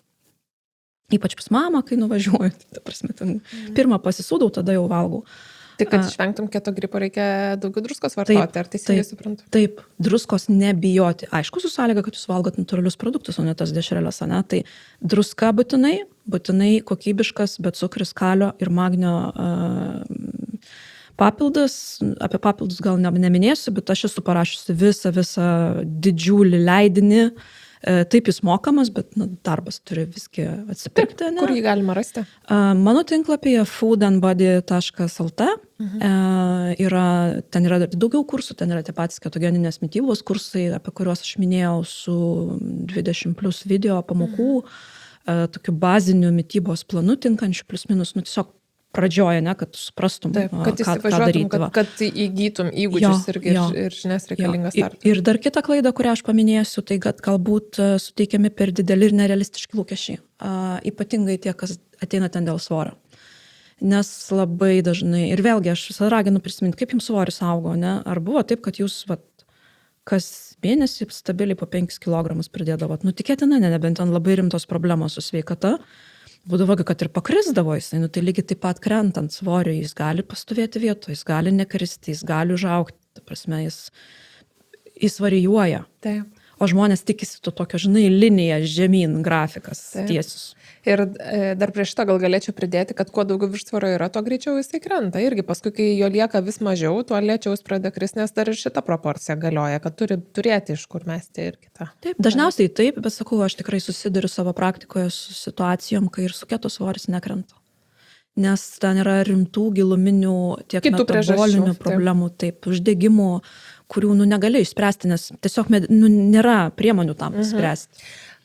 Ypač pas mamą, kai nuvažiuoju, ta prasme, pirmą pasisūdau, tada jau valgau. Tai kad išvengtum keto gripo reikia daugiau druskos vartoti, ar teisingai suprantu? Taip, druskos nebijoti. Aišku, su sąlyga, kad jūs valgot natūralius produktus, o ne tas dešrelės, ne? Tai druska būtinai kokybiškas, bet cukris, kalio ir magnio papildas. Apie papildus gal neminėsiu, bet aš esu parašiusi visą didžiulį leidinį. Taip jis mokamas, bet darbas turi visgi atsipirkti. Taip, kur jį galima rasti? Mano tinklapyje foodandbody.lt ten yra daugiau kursų, ten yra tie patys ketogeninės mitybos kursai, apie kuriuos aš minėjau su 20+ video pamokų, tokiu baziniu mitybos planu tinkančiu, plius minus, tiesiog pradžioje, ne, kad suprastum, taip, kad ką daryti. Kad įgytum įgūdžius ir žinias reikalingas startas. Ir dar kita klaida, kurią aš paminėsiu, tai kad galbūt suteikiami per dideli ir nerealistiški lūkesčiai. Ypatingai tie, kas ateina ten dėl svorio. Nes labai dažnai, ir vėlgi aš visą raginu prisiminti, kaip jums svoris augo, ne? Ar buvo taip, kad jūs kas mėnesį stabiliai po 5 kg pridėdavot? Tikėtina, nebent ten labai rimtos problemos su sveikata. Būdavo, kad ir pakrisdavo jisai, tai lygiai taip pat krentant svorio, jis gali pastovėti vietoje, jis gali nekristi, jis gali užaugti, ta prasme, jis varijuoja. Taip. O žmonės tikisi to tokio, linija žemyn, grafikas tiesius. Ir dar prieš to gal galėčiau pridėti, kad kuo daugiau viršsvorio yra, tuo greičiau jisai krenta. Irgi paskui, kai jo lieka vis mažiau, tuo lėčiau jis pradeda kristi, nes dar ir šita proporcija galioja, kad turi turėti iš kur mesti ir kitą. Taip, dažniausiai taip, bet sakau, aš tikrai susiduriu savo praktikoje su situacijom, kai ir su keto svoris nekrenta. Nes ten yra rimtų giluminių tiek metabolinių problemų, taip, uždegimų, kurių negali išspręsti, nes tiesiog nėra priemonių tam spręsti.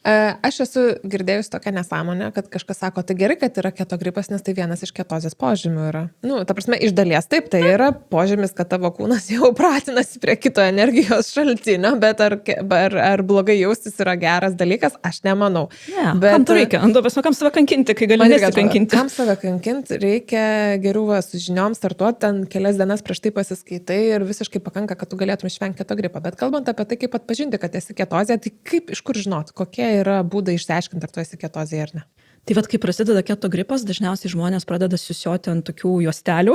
Aš esu girdėjus tokią nesąmonę, kad kažkas sako, tai gerai, kad yra keto gripas, nes tai vienas iš ketozės požymių yra. Ta prasme, iš dalies taip, tai yra požymis, kad tavo kūnas jau pratinasi prie kito energijos šaltinio, bet ar blogai jaustis yra geras dalykas, aš nemanau. Ne, kam tu reikia? Kam save kankinti, kai gali nesikankinti? Kam save kankinti? Reikia geriau su žiniom startuoti, ten kelias dienas prieš tai pasiskaitai ir visiškai pakanka, kad tu galėtum išvengti keto gripo. Bet kalbant apie tai, kaip atpažinti, kad esi ketozė, tai kaip iš kur žinoti, kokie yra būdai išsiaiškinti, ar tu esi ketozėje ar ne? Tai kai prasideda keto gripas, dažniausiai žmonės pradeda susioti ant tokių juostelių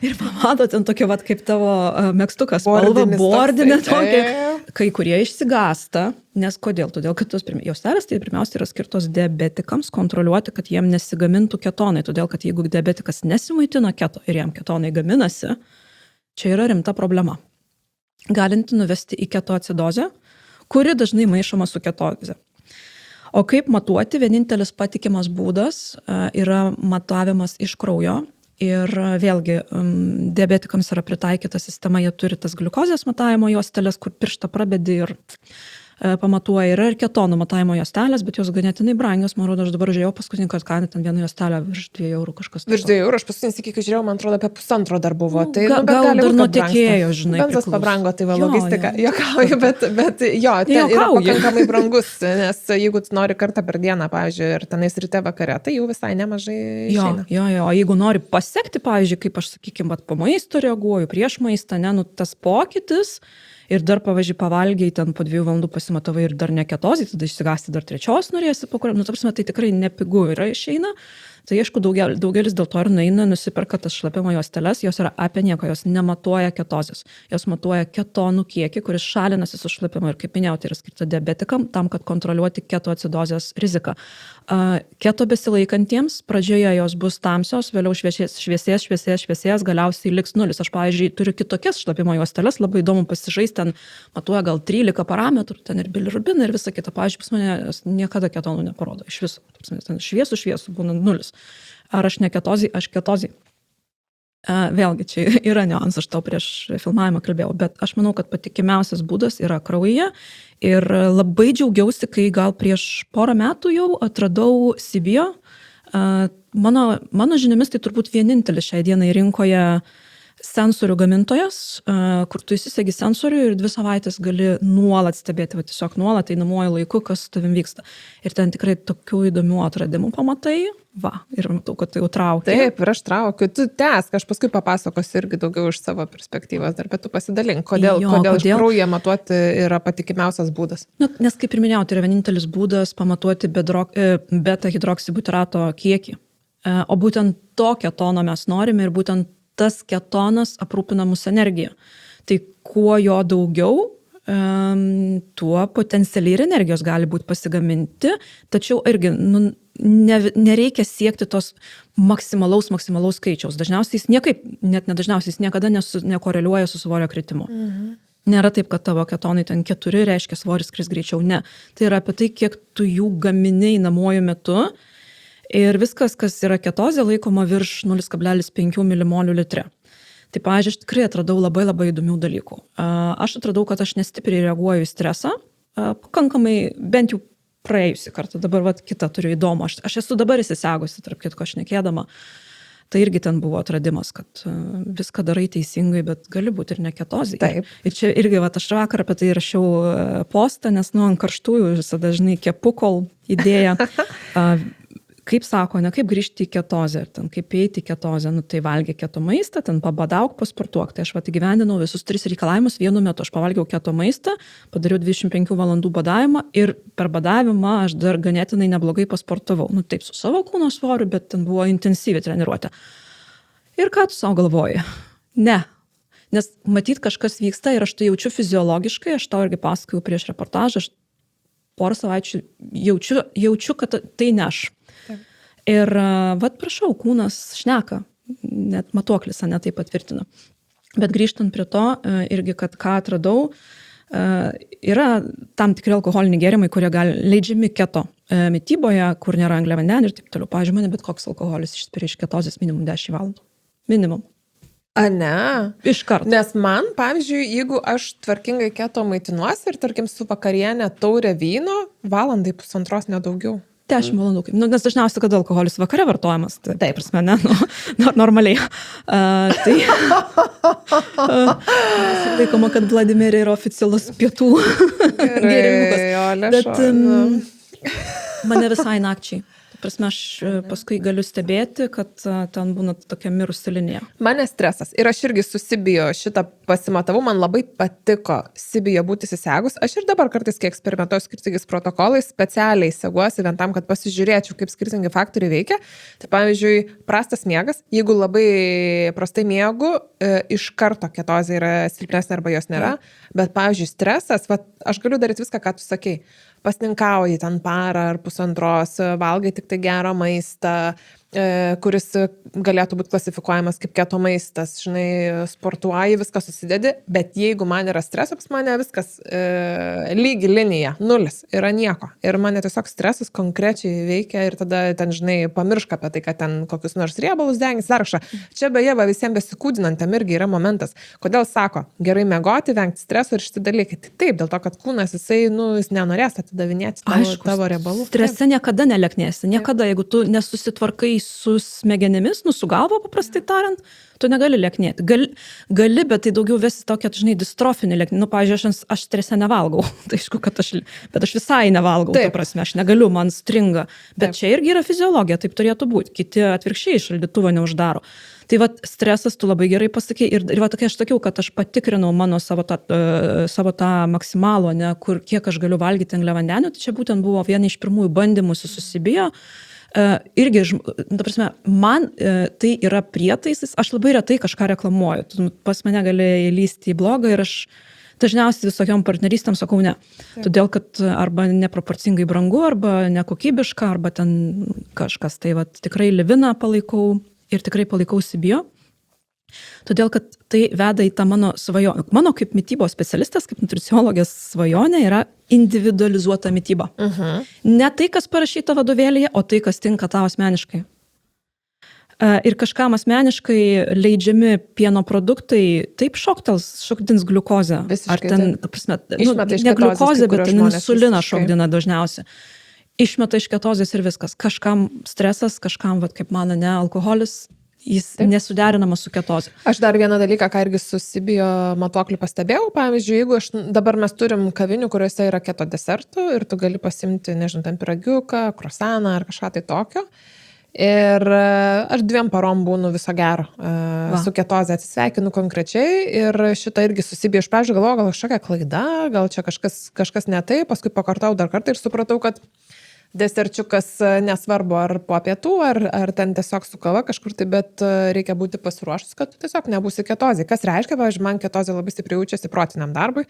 ir pamato ten tokia, kaip tavo megztukas, bordinė tokia. Kai kurie išsigąsta, nes kodėl? Todėl, kad tos juostelės tai pirmiausia yra skirtos diabetikams kontroliuoti, kad jiem nesigamintų ketonai. Todėl, kad jeigu diabetikas nesimaitina keto ir jam ketonai gaminasi, čia yra rimta problema. Galinti nuvesti į ketoacidozę, kuri dažnai maišoma su ketozė. O kaip matuoti? Vienintelis patikimas būdas yra matavimas iš kraujo. Ir vėlgi, diabetikams yra pritaikyta sistema, jie turi tas gliukozės matavimo juostelės, kur pirštą prabedi ir pamatuoja. Yra ir ketonų matavimo juostelės, bet jos ganėtinai brangios. Man rodo, aš dabar žiūrėjau paskutinį kartą kainą, ten vieną juostelę virš 2 eurų kažkas. Virš 2 eurų, aš paskutinį sykį, kai žiūrėjau, man atrodo, apie 1,5 dar buvo. Tai, gal dar nutekėjo, žinai. Benzas pabrango, tai va logistika. Jokauju, bet jo, ten yra pakankamai brangus, nes jeigu tu nori kartą per dieną, pavyzdžiui, ir tenais ryte vakare, tai jau visai nemažai išeina. Jo, o jeigu nori pasiekti, pavyzdžiui, kaip aš, sakykime, po maisto reaguoju, prieš maistą, tas pokytis ir dar pavyzdžiui pavalgiai, ten po 2 valandų pasimatavai ir dar ne ketozai, tada išsigąsti dar 3 norėsi, po kurio, nu, ta prasme, tai tikrai nepigu yra išeina. Tai aišku, daugelis dėl to ir nueina, nusiperka tas šlapimo juosteles, jos yra apie nieko, jos nematuoja ketozės. Jos matuoja ketonų kiekį, kuris šalinasi su šlapimo ir kaip minėjau, tai yra skirta diabetikam, tam, kad kontroliuoti ketoacidozės riziką. Keto besilaikantiems, pradžioje jos bus tamsios, vėliau šviesės, galiausiai liks 0. Aš, pavyzdžiui, turiu kitokias šlapimo juosteles, labai įdomu pasižaisti, ten matuoja gal 13 parametrų, ten ir bilirubinai ir visa kita. Pavyzdžiui, pas mane niekada ketonų neparodo, iš viso. Ten šviesų būna 0. Ar aš ne ketozai, aš ketozai. Vėlgi, čia yra niuansas, aš tau prieš filmavimą kalbėjau, bet aš manau, kad patikimiausias būdas yra kraujyje ir labai džiaugiausi, kai gal prieš porą metų jau atradau Sibio. Mano žiniomis tai turbūt vienintelis šiai dienai rinkoje sensorių gamintojas, kur tu įsisegi sensorių ir 2 savaitės gali nuolat stebėti, tiesiog nuolat einamuoju laiku, kas su tavim vyksta. Ir ten tikrai tokių įdomių atradimų pamatai, ir matau, kad tai jau traukia. Taip, ir aš traukiu, tu tęsk, aš paskui papasakosiu irgi daugiau iš savo perspektyvos, dar bet tu pasidalink, kodėl iš kraujo matuoti yra patikimiausias būdas. Nes kaip ir minėjau, tai yra vienintelis būdas pamatuoti beta hidroksibutirato kiekį. O būtent to ketono mes norime ir būtent tas ketonas aprūpina mūsų energiją. Tai kuo jo daugiau, tuo potencialiai ir energijos gali būti pasigaminti, tačiau irgi nereikia siekti tos maksimalaus skaičiaus. Dažniausiai jis nedažniausiai jis niekada nekoreliuoja su svorio kritimu. Nėra taip, kad tavo ketonai ten 4 reiškia svoris kris greičiau. Ne. Tai yra apie tai, kiek tu jų gaminiai namuoju metu. Ir viskas, kas yra ketozė, laikoma virš 0,5 milimolių litre. Tai, pavyzdžiui, aš tikrai atradau labai įdomių dalykų. Aš atradau, kad aš nestipriai reaguoju į stresą, pakankamai, bent jau praėjusi kartą, dabar kitą turiu įdomų. Aš esu dabar įsisegusi, tarp kitko šnekėdama. Tai irgi ten buvo atradimas, kad viską darai teisingai, bet gali būti ir ne ketozė. Taip. Ir čia irgi, aš vakar apie tai rašiau postą, nes ant karštųjų visada dažnai kepu, kol idėja. Kaip sako, ne kaip grįžti į ketozę, ten kaip eiti į ketozę, tai valgė keto maistą, ten pabadauk, pasportuok. Tai aš įgyvendinau visus 3 reikalavimus vienu metu. Aš pavalgiau keto maistą, padariau 25 valandų badavimą ir per badavimą aš dar ganėtinai neblogai pasportavau. Taip, su savo kūno svoriu, bet ten buvo intensyvi treniruotė. Ir ką tu savo galvoji? Ne. Nes matyt, kažkas vyksta ir aš tai jaučiu fiziologiškai, aš tau irgi pasakojau prieš reportažą, aš porą savaičių jaučiu, kad tai ne aš. Ir, prašau, kūnas šneka, net matuoklis, tai patvirtina. Bet grįžtant prie to, irgi, kad ką atradau, yra tam tikri alkoholiniai gėrimai, kurie leidžiami keto mityboje, kur nėra angliavandenių ir taip toliau. Pavyzdžiui, mane bet koks alkoholis išspiria iš ketozės minimum 10 valandų. Minimum. Ne. Iš karto. Nes man, pavyzdžiui, jeigu aš tvarkingai keto maitinuosi ir, tarkim, su vakarienė taurė vyno, 1-1,5 nedaugiau. 10 valandų. Nes dažniausiai, kad alkoholis vakare vartojamas. Taip, prasme, ne, normaliai. Tai laikoma, kad Vladimirė yra oficialus pietų gėrimukas. Bet mane visai nakčiai. Prasme, aš paskui galiu stebėti, kad ten būna tokia mirusi linija. Mane stresas. Ir aš irgi su Sibio šitą pasimatavau, man labai patiko Sibio būti įsisegus. Aš ir dabar kartais, kai eksperimentuoju skirtingais protokolais, specialiai seguosi vien tam, kad pasižiūrėčiau, kaip skirtingi faktoriai veikia. Tai pavyzdžiui, prastas miegas, jeigu labai prastai miegu, iš karto ketozė yra silpnesnė arba jos nėra. Bet, pavyzdžiui, stresas, aš galiu daryti viską, ką tu sakei. Pasninkauji ten parą ar 1,5, valgai tik tai gerą maistą, kuris galėtų būti klasifikuojamas kaip keto maistas, žinai, sportuoji, viską susidedi, bet jeigu man yra stresas, pas mane viskas lygi linija, 0, yra nieko. Ir mane tiesiog stresas konkrečiai veikia ir tada ten, žinai, pamirška apie tai, kad ten kokius nors riebalus dengis, darša. Čia beje, visiems besikūdinantam irgi yra momentas. Kodėl sako, gerai miegoti, vengti streso ir šitie dalykai. Taip, dėl to, kad kūnas jis nenorės atidavinėti tavo riebalų. Strese niekada neleknėsi, niekada, jeigu tu nesusitvarkai su smegenimis, su galva paprastai tariant, tu negali lieknėti. Gali, bet tai daugiau vesi tokia, žinai, distrofinė lieknė. Pavyzdžiui, aš strese nevalgau. Tai aišku, kad bet aš visai nevalgau, ta prasme, aš negaliu, man stringa. Bet čia irgi yra fiziologija, taip turėtų būti. Kiti atvirkščiai šaldytuvo neuždaro. Tai vat stresas, tu labai gerai pasakei. Ir va tokia aš sakiau, kad aš patikrinau savo tą maksimalų, ne, kiek aš galiu valgyti angliavandenių. Tai čia būtent buvo viena iš pirmųjų bandymų su Sibio. Irgi, ta prasme, man tai yra prietaisas, aš labai retai kažką reklamuoju. Tu pas mane gali įlysti į blogą ir aš dažniausiai visokiom partnerystėm sakau ne. Todėl, kad arba neproporcingai brangu, arba nekokybiška, arba ten kažkas. Tai vat, tikrai Liviną palaikau ir tikrai palaikau Sibio. Todėl, kad tai veda į tą mano svajonę. Mano kaip mitybos specialistas, kaip nutriciologės svajonė yra individualizuota mityba. Ne tai, kas parašyta vadovėlyje, o tai, kas tinka tau asmeniškai. Ir kažkam asmeniškai leidžiami pieno produktai taip šokdins gliukozę. Visiškai. Ar ten, ta prasme, ne gliukozę, bet insuliną šokdina dažniausiai. Išmeta iš ketozės ir viskas. Kažkam stresas, kažkam, vat, kaip mano, ne, alkoholis, jis nesuderinamas su ketozė. Aš dar vieną dalyką, ką irgi su Sibio matuokliu pastebėjau, pavyzdžiui, jeigu dabar mes turim kavinių, kuriuose yra keto desertų ir tu gali pasimti, nežinau, ten piragiuką, kruasaną ar kažką tai tokio. Ir aš 2 parom būnu viso gero. Su ketozė atsisveikinu konkrečiai ir šitą irgi su Sibio iš pradžių galvojau, gal kažkokia klaida, gal čia kažkas ne taip, paskui pakartau dar kartą ir supratau, kad deserčiukas nesvarbu ar po pietų, ar ten tiesiog su kava kažkur tai, bet reikia būti pasiruošus, kad tu tiesiog nebūsi ketozė. Kas reiškia, pavyzdžiui, man ketozė labai stipriai jaučiasi protiniam darbui,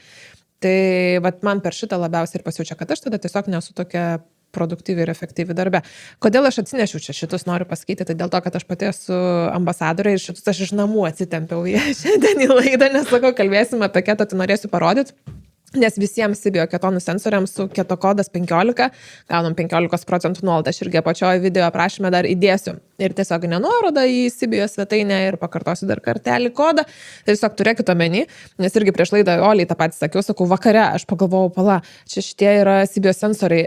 tai vat, man per šitą labiausiai ir pasiūčia, kad aš tada tiesiog nesu tokia produktyvi ir efektyvi darbe. Kodėl aš atsinešiau čia šitus, noriu pasakyti, tai dėl to, kad aš pati esu ambasadorė ir šitus aš iš namų atsitempiau šiandien į laidą, nes sakau, kalbėsim apie ketą, tai norėsiu parodyti. Nes visiems Sibio ketonų sensoriams su keto kodas 15 gaunam 15% nuolaidą. Aš irgi apačioje video aprašyme dar įdėsiu. Ir tiesiog nenuorodą į Sibio svetainę ir pakartosiu dar kartelį kodą. Tai tiesiog turėkite omeny, nes irgi prieš laidą Oliai tą patį sakiau, sakau, vakare aš pagalvojau, pala, čia šitie yra Sibio sensoriai,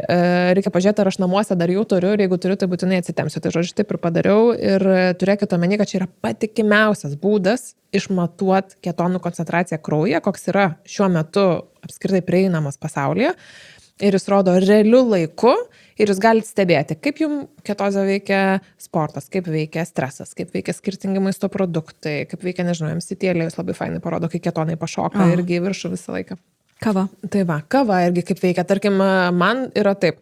reikia pažiūrėti, ar aš namuose dar jų turiu ir jeigu turiu, tai būtinai atsitempsiu. Tai žodžiu, taip ir padariau ir turėkite omeny, kad čia yra patikimiausias būdas išmatuoti ketonų koncentraciją kraujyje, koks yra šiuo metu apskritai prieinamas pasaulyje. Ir jis rodo realiu laiku ir jūs galite stebėti, kaip jums ketozė veikia sportas, kaip veikia stresas, kaip veikia skirtingi maisto produktai, kaip veikia, nežinau, MCT-ėlė, jūs labai fainai parodo, kai ketonai pašoka irgi į viršų visą laiką. Kava. Tai va, kava irgi kaip veikia. Tarkim, man yra taip,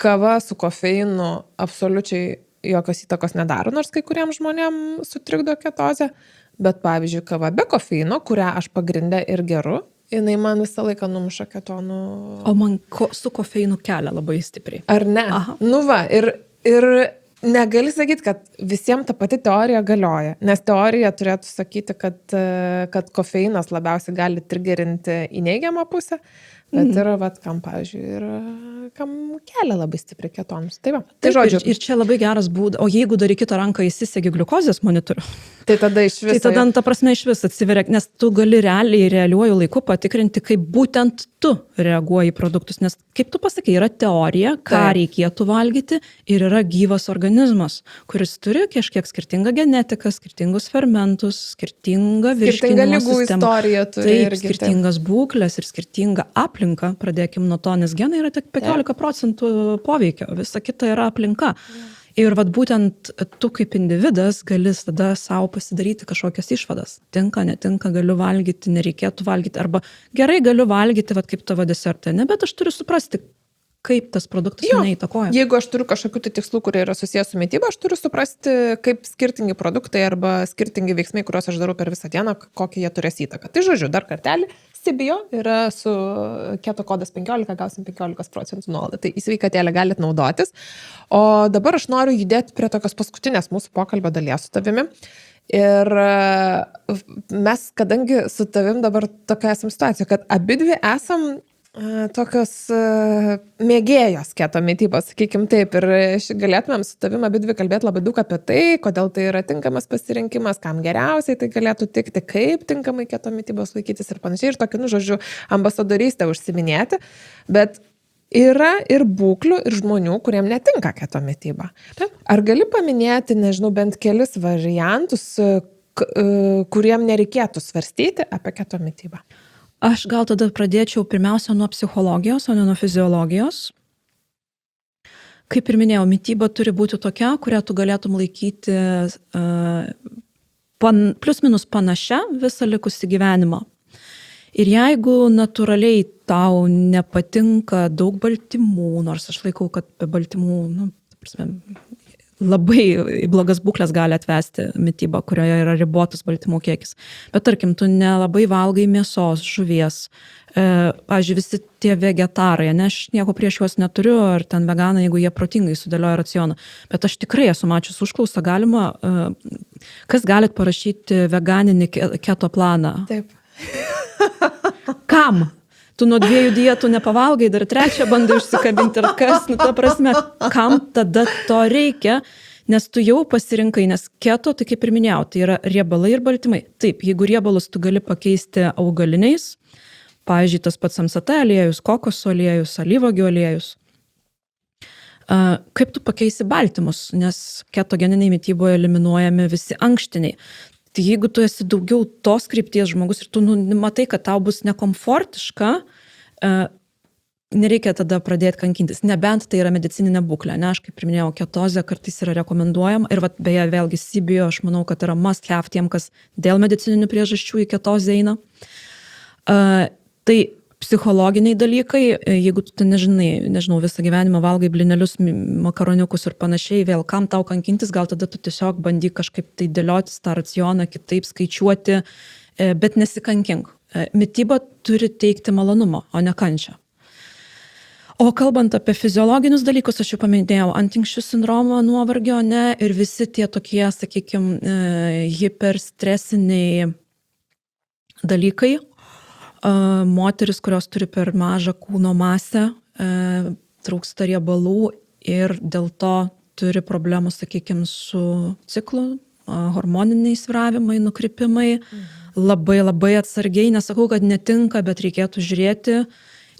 kava su kofeinu absoliučiai jokios įtakos nedaro, nors kai kuriems žmonėms sutrikdo ketozė. Bet, pavyzdžiui, kava be kofeino, kurią aš pagrindę ir geru, jinai man visą laiką numuša ketonų. O man su kofeinu kelia labai stipriai. Ar ne? Aha. Nu va, ir negali sakyti, kad visiems ta pati teorija galioja, nes teorija turėtų sakyti, kad kofeinas labiausiai gali trigerinti į neigiamą pusę, bet yra, vat, kam, pavyzdžiui, ir kam kelia labai stipriai ketonus. Tai va, tai žodžiu. Ir čia labai geras būdas, o jeigu dar į kitą ranką įsisegi gliukozės monitorių, tai tada iš viso. Tai tada, ta prasme, iš vis atsiveria, nes tu gali realiuoju laiku patikrinti, kaip būtent tu reaguoji į produktus, nes kaip tu pasakai, yra teorija, ką reikėtų valgyti ir yra gyvas organizmas, kuris turi kažkiek skirtingą genetiką, skirtingus fermentus, skirtingą virškinimo sistemą. Taip, skirtingas būklės ir skirtingą aplinką, pradėkim nuo to, nes genai yra tik 15% poveikio, visa kita yra aplinka. Ir vat būtent tu kaip individas gali tada savo pasidaryti kažkokias išvadas. Tinka, netinka, galiu valgyti, nereikėtų valgyti, arba gerai galiu valgyti, vat kaip tavo desertą, ne, bet aš turiu suprasti, kaip tas produktas mane įtakoja. Jeigu aš turiu kažkokių tai tikslų, kurie yra susijęs su mityba, aš turiu suprasti, kaip skirtingi produktai arba skirtingi veiksmai, kuriuos aš darau per visą dieną, kokį jie turės įtaką. Tai žodžiu, dar kartelį, Sibio yra su keto kodas 15, gausim 15% nuolaidą. Tai į sveikatėlę galit naudotis. O dabar aš noriu judėti prie tokios paskutinės mūsų pokalbio dalies su tavimi. Ir mes, kadangi su tavim dabar tokia esam situacija, kad abidvi esam tokios mėgėjos keto mitybos, sakykim taip, ir galėtumėm su tavim abidvi kalbėti labai daug apie tai, kodėl tai yra tinkamas pasirinkimas, kam geriausiai tai galėtų tikti, kaip tinkamai keto mitybos laikytis ir panašiai, ir tokiu, žodžiu, ambasadorystę užsiminėti, bet yra ir būklių, ir žmonių, kuriem netinka keto mityba. Ar gali paminėti, nežinau, bent kelis variantus, kuriem nereikėtų svarstyti apie keto mitybą? Aš gal tada pradėčiau pirmiausia nuo psichologijos, o ne nuo fiziologijos. Kaip ir minėjau, mityba turi būti tokia, kurią tu galėtum laikyti plius minus panašia visą likusį gyvenimą. Ir jeigu natūraliai tau nepatinka daug baltymų, nors aš laikau, kad be baltymų, labai blogas būklės gali atvesti mitybą, kurioje yra ribotas baltymų kiekis. Bet tarkim, tu nelabai valgai mėsos, žuvies. Pavyzdžiui, visi tie vegetarai, ne, aš nieko prieš juos neturiu, ar ten veganai, jeigu jie protingai sudėlioja racioną. Bet aš tikrai esu mačius užklausą, galima, kas galit parašyti veganinį keto planą? Taip. Kam? Tu nuo 2 dietų nepavalgai, dar 3 bandai užsikabinti, ir kas, ta prasme, kam tada to reikia, nes tu jau pasirinkai, nes keto, tai kaip ir minėjau, tai yra riebalai ir baltymai. Taip, jeigu riebalus tu gali pakeisti augaliniais, pavyzdžiui, tas pats MCT aliejus, kokosų aliejus, alyvuogių aliejus, kaip tu pakeisi baltymus, nes ketogeninėje mityboje eliminuojami visi ankštiniai. Tai jeigu tu esi daugiau tos krypties žmogus ir tu matai, kad tau bus nekomfortiška, nereikia tada pradėti kankintis. Nebent tai yra medicininė būklė. Ne, aš kaip priminėjau, ketozė kartais yra rekomenduojama. Ir beje, vėlgi CBO, aš manau, kad yra must have tiem, kas dėl medicininių priežasčių į ketozę eina. Tai psichologiniai dalykai, jeigu tu nežinau, visą gyvenimą valgai blinelius, makaroniukus ir panašiai, vėl kam tau kankintis, gal tada tu tiesiog bandyk kažkaip tai dėliotis tą racioną, kitaip skaičiuoti, bet nesikankink. Mityba turi teikti malonumą, o ne kančią. O kalbant apie fiziologinius dalykus, aš jau paminėjau antinkščių sindromą, nuovargio, ne, ir visi tie tokie, sakykime, hiperstresiniai dalykai, moteris, kurios turi per mažą kūno masę, trūksta riebalų ir dėl to turi problemų, sakykime, su ciklu, hormoniniai svyravimai, nukrypimai. Labai labai atsargiai, nesakau, kad netinka, bet reikėtų žiūrėti.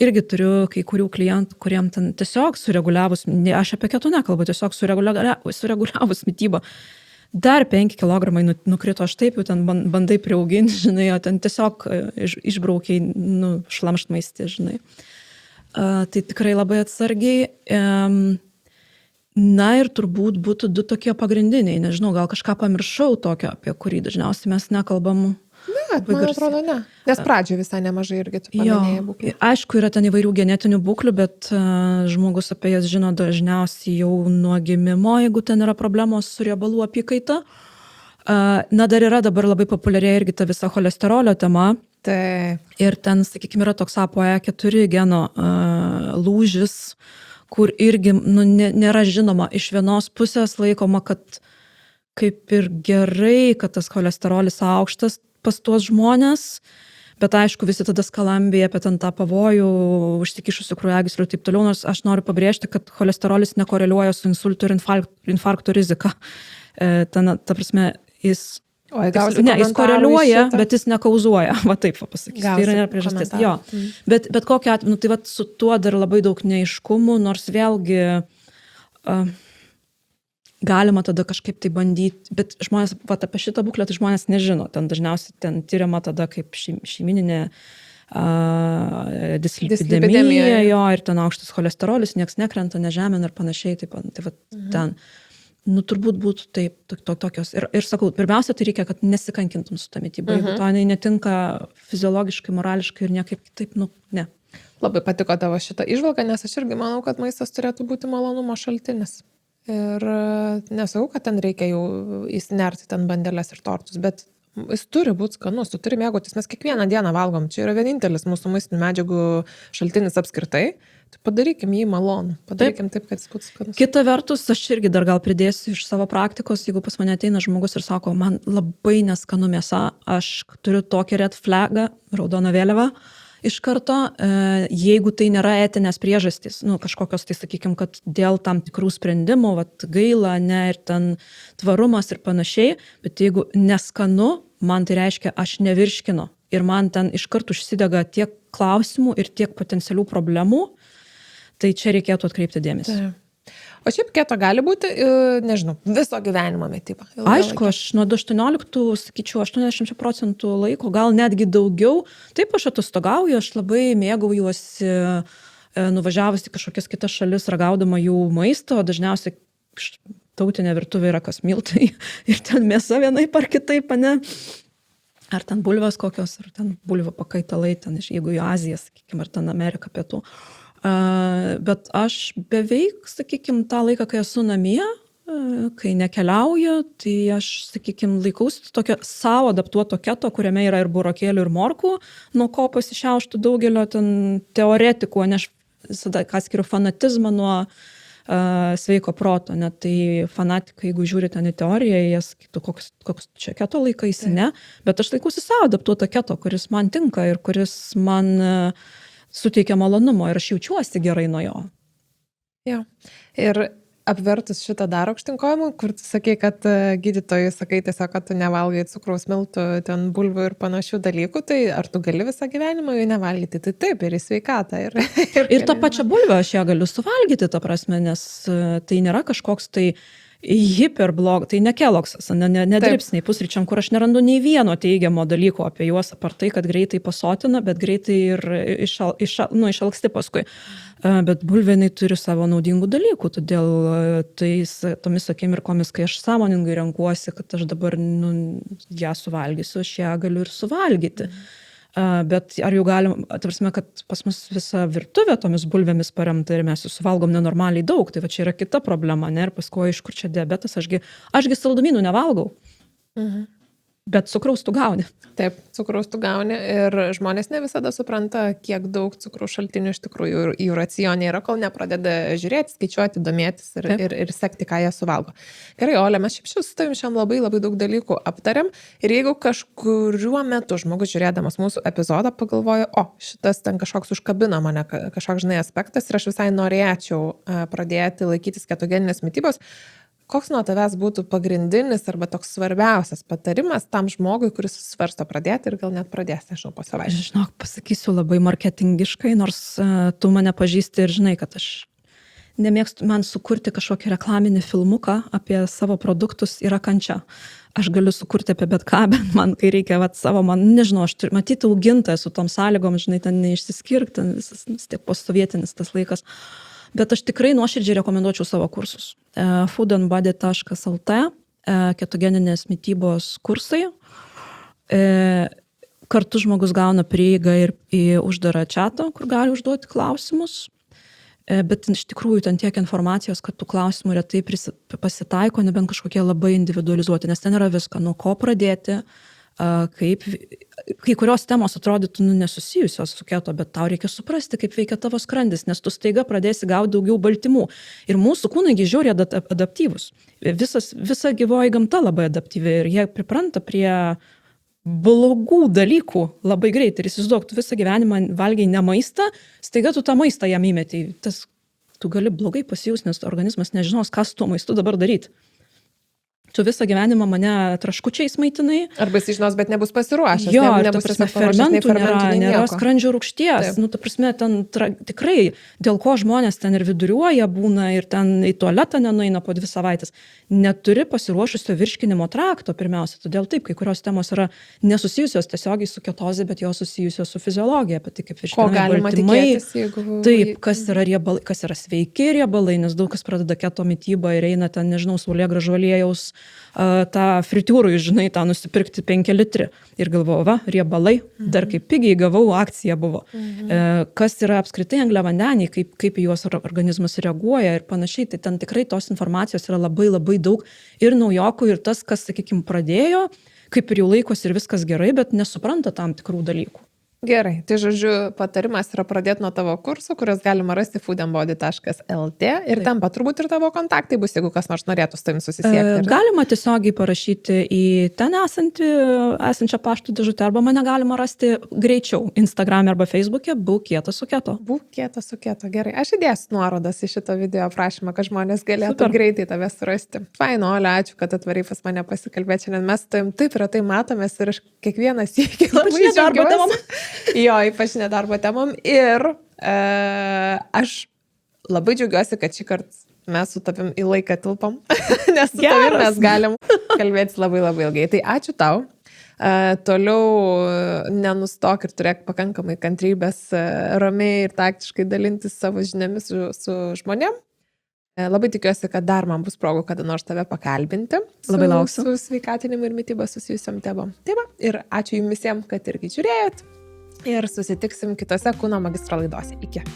Irgi turiu kai kurių klientų, kuriem ten tiesiog sureguliavus, aš apie keto nekalbu, tiesiog sureguliavus mitybą. Dar 5 kilogramai nukrito, aš taip jau ten bandai priauginti, žinai, o ten tiesiog išbraukiai, šlamštmaisti, žinai. Tai tikrai labai atsargiai. Na ir turbūt būtų 2 tokie pagrindiniai, nežinau, gal kažką pamiršau tokio, apie kurį dažniausiai mes nekalbam. Ne, man atrodo, ne. Nes pradžioje visai nemažai irgi tu paminėjai būklį. Aišku, yra ten įvairių genetinių būklių, bet žmogus apie jas žino dažniausiai jau nuo gimimo, jeigu ten yra problemos su riebalų apykaita. Na, dar yra dabar labai populiarėja irgi ta visa cholesterolio tema. Taip. Ir ten, sakykime, yra toks ApoE4 geno lūžis, kur irgi nėra žinoma. Iš vienos pusės laikoma, kad kaip ir gerai, kad tas cholesterolis aukštas pas tuos žmonės, bet aišku, visi tada skalambija apie ten tą pavojų, užsikišusių kraujagyslių ir taip toliau, nors aš noriu pabrėžti, kad cholesterolis nekoreliuoja su insultų ir infarkto rizika. Ta prasme, jis koreliuoja, bet jis nekauzuoja. Va taip pasakysiu. Tai yra nėra priežastis. Jo. Bet kokiu atveju, tai va, su tuo dar labai daug neaiškumų, nors vėlgi galima tada kažkaip tai bandyti, bet žmonės, va, apie šitą būklę, tai žmonės nežino. Ten dažniausiai ten tyriama tada kaip šeimininė dislipidemija, jo, ir ten aukštas cholesterolis, nieks nekrenta, nežemina ir panašiai. Tai va, ten. Turbūt būtų taip, tokios. Ir sakau, pirmiausia, tai reikia, kad nesikankintum su ta mityba. Jeigu to netinka fiziologiškai, morališkai ir niekaip kitaip, ne. Labai patiko tavo šitą įžvalgą, nes aš irgi manau, kad maistas turėtų būti malonumo šaltinis. Ir nesakau, kad ten reikia jau įsinerti ten bandelės ir tortus, bet jis turi būti skanus, tu turi mėgautis, mes kiekvieną dieną valgom, čia yra vienintelis mūsų maistinių medžiagų šaltinis apskritai, tai padarykim jį malonų, padarykim taip, kad jis būtų skanus. Kita vertus, aš irgi dar gal pridėsiu iš savo praktikos, jeigu pas mane ateina žmogus ir sako, man labai neskanu mėsa, aš turiu tokį red flagą, raudoną vėliavą, iš karto, jeigu tai nėra etinės priežastys, kažkokios tai, sakykime, kad dėl tam tikrų sprendimų, gaila, ne, ir ten tvarumas ir panašiai, bet jeigu neskanu, man tai reiškia, aš nevirškinu ir man ten iš karto užsidega tiek klausimų ir tiek potencialių problemų, Tai čia reikėtų atkreipti dėmesį. O šiaip keto gali būti, nežinau, viso gyvenimo mityba. Aišku, aš nuo 18, sakyčiau, 80% laiko, gal netgi daugiau. Taip, aš atostogauju, aš labai mėgaujuosi nuvažiavus į kažkokias kitas šalis, ragaudama jų maisto, dažniausiai tautinė virtuvė yra kas miltai ir ten mėsa vienaip ar kitaip, ne? Ar ten bulvės kokios, ar ten bulvių pakaitalai, ten, jeigu į Aziją, sakykime, ar ten Ameriką pietų. Bet aš beveik, sakykime, tą laiką, kai esu namie, kai nekeliauju, tai aš, sakykime, laikausi tokio savo adaptuoto keto, kuriame yra ir burokėlių, ir morkų, nuo ko pasišiauštų daugelio ten teoretikų, ne aš visada skiriu fanatizmą nuo sveiko proto, net tai fanatikai, jeigu žiūri ten į teoriją, jie sakytų, koks čia keto laikaisi, ne, bet aš laikausi savo adaptuotą keto, kuris man tinka ir kuris man suteikia malonumo ir aš jaučiuosi gerai nuo jo. Jo. Ir apvertus šitą dar aukštinkojimą, kur tu sakai, kad gydytojai sakai tiesiog, kad tu nevalgai cukraus, miltų, ten bulvių ir panašių dalykų, tai ar tu gali visą gyvenimą jų nevalgyti? Tai taip, ir į sveikatą. Ir tą pačią bulvę aš ją galiu suvalgyti, ta prasme, nes tai nėra kažkoks tai hiperblog, tai ne Kellogsas, ne dripsniai pusryčiam, kur aš nerandu nei vieno teigiamo dalyko apie juos, apart tai, kad greitai pasotina, bet greitai ir išalksti paskui. Bet bulvė turi savo naudingų dalykų, todėl tomis akimirkomis, kai aš sąmoningai renkuosi, kad aš dabar ją suvalgysiu, aš ją galiu ir suvalgyti. Bet ar jau galim, tarpsime, kad pas mus visa virtuvė tomis bulvėmis paremta ir mes jų suvalgom nenormaliai daug, tai va čia yra kita problema, ne, ir paskui iš kur čia diabetas, ašgi saldumynų nevalgau. Bet cukraus tu gauni. Taip, cukraus tu gauni ir žmonės ne visada supranta, kiek daug cukraus šaltinių iš tikrųjų jų racione yra, kol nepradeda žiūrėti, skaičiuoti, domėtis ir sekti, ką jie suvalgo. Gerai, Ole, mes šiaip su tavim šiandien labai daug dalykų aptarėm ir jeigu kažkuriuo metu žmogus žiūrėdamas mūsų epizodą pagalvoja, šitas ten kažkoks užkabino mane, kažkoks, žinai, aspektas ir aš visai norėčiau pradėti laikytis ketogeninės mitybos, koks nuo tavęs būtų pagrindinis arba toks svarbiausias patarimas tam žmogui, kuris svarsto pradėti ir gal net pradės, nežinau, po savaitės? Žinok, pasakysiu labai marketingiškai, nors tu mane pažįsti ir žinai, kad aš nemėgstu man sukurti kažkokį reklaminį filmuką apie savo produktus yra kančia. Aš galiu sukurti apie bet ką, bet man, kai reikia nežinau, aš turiu matyti augintą su tom sąlygom, žinai, ten neišsiskirti, ten visas tiek postsovietinis tas laikas. Bet aš tikrai nuoširdžiai rekomenduočiau savo kursus. foodandbody.lt, ketogeninės mitybos kursai. Kartu žmogus gauna prieigą ir į uždarą chatą, kur gali užduoti klausimus. Bet iš tikrųjų ten tiek informacijos, kad tų klausimų retai pasitaiko, nebent kažkokie labai individualizuoti, nes ten yra viską, nuo ko pradėti, kaip kai kurios temos atrodytų nesusijusios su keto, bet tau reikia suprasti, kaip veikia tavo skrandis, nes tu staiga pradėsi gauti daugiau baltymų. Ir mūsų kūnai žiūri adaptyvus. Visa gyvoji gamta labai adaptyvi ir jie pripranta prie blogų dalykų labai greit. Ir įsivaizduok, tu visą gyvenimą valgiai ne maistą, staiga tu tą maistą jam įmeti. Tu gali blogai pasijausti, nes organizmas nežinos, kas su tuo maistu dabar daryti. Tu visą gyvenimą mane traškučiais maitinai. Arba jis žinos, bet nebus pasiruošęs. Jo, nebus fermentų nėra skrandžio rūgšties. Ta prasme, ten tikrai, dėl ko žmonės ten ir viduriuoja būna ir ten į tualetą nenueina po 2 savaitės. Neturi pasiruošusio virškinimo trakto pirmiausia. Todėl taip, kai kurios temos yra nesusijusios tiesiogiai su ketozė, bet jos susijusios su fiziologija. Apie tai, kaip virškinami baltymai. Taip, kas yra riebalai, kas yra sveiki riebalai, nes daug kas pradeda keto mitybą ir eina ten, nežinau, saulėgrąžų aliejaus tą fritiūrų, žinai, tą nusipirkti 5 litrų. Ir galvoju, riebalai, dar kaip pigiai gavau, akcija buvo. Kas yra apskritai angliavandeniai, kaip į juos organizmas reaguoja ir panašiai. Tai ten tikrai tos informacijos yra labai daug ir naujokų, ir tas, kas, sakykime, pradėjo, kaip ir jau laikosi ir viskas gerai, bet nesupranta tam tikrų dalykų. Gerai, tai žodžiu, patarimas yra pradėti nuo tavo kurso, kurios galima rasti foodandbody.lt ir ten turbūt ir tavo kontaktai bus, jeigu kas nors norėtų su tavim susisiekti. Galima tiesiogiai parašyti į ten esančią pašto dėžutę, arba mane galima rasti greičiau Instagram arba Facebook'e, būk kietas su keto. Būk kietas su keto, gerai. Aš įdėsiu nuorodas į šito video aprašymą, kad žmonės galėtų greitai tave surasti. Faino, Ole, ačiū, kad atvarai pas mane pasikalbėti. Šiandien mes taip retai matomės ir aš kiekvieną sykį labai džiaugiuosi. Jo, ypač nedarbo temom. Ir aš labai džiaugiuosi, kad šį kartą mes su tavim į laiką tilpam, nes su tavim mes galim kalbėti labai ilgai. Tai ačiū tau. Toliau nenustok ir turėk pakankamai kantrybės ramiai ir taktiškai dalintis savo žiniomis su žmonėm. Labai tikiuosi, kad dar man bus progų kada nors tave pakalbinti. Labai lauksiu. Su sveikatinimu ir mitybą susijusiam temom. Tai va, ir ačiū jums visiems, kad irgi žiūrėjot. Ir susitiksim kitose Kūno magistro laidose. Iki.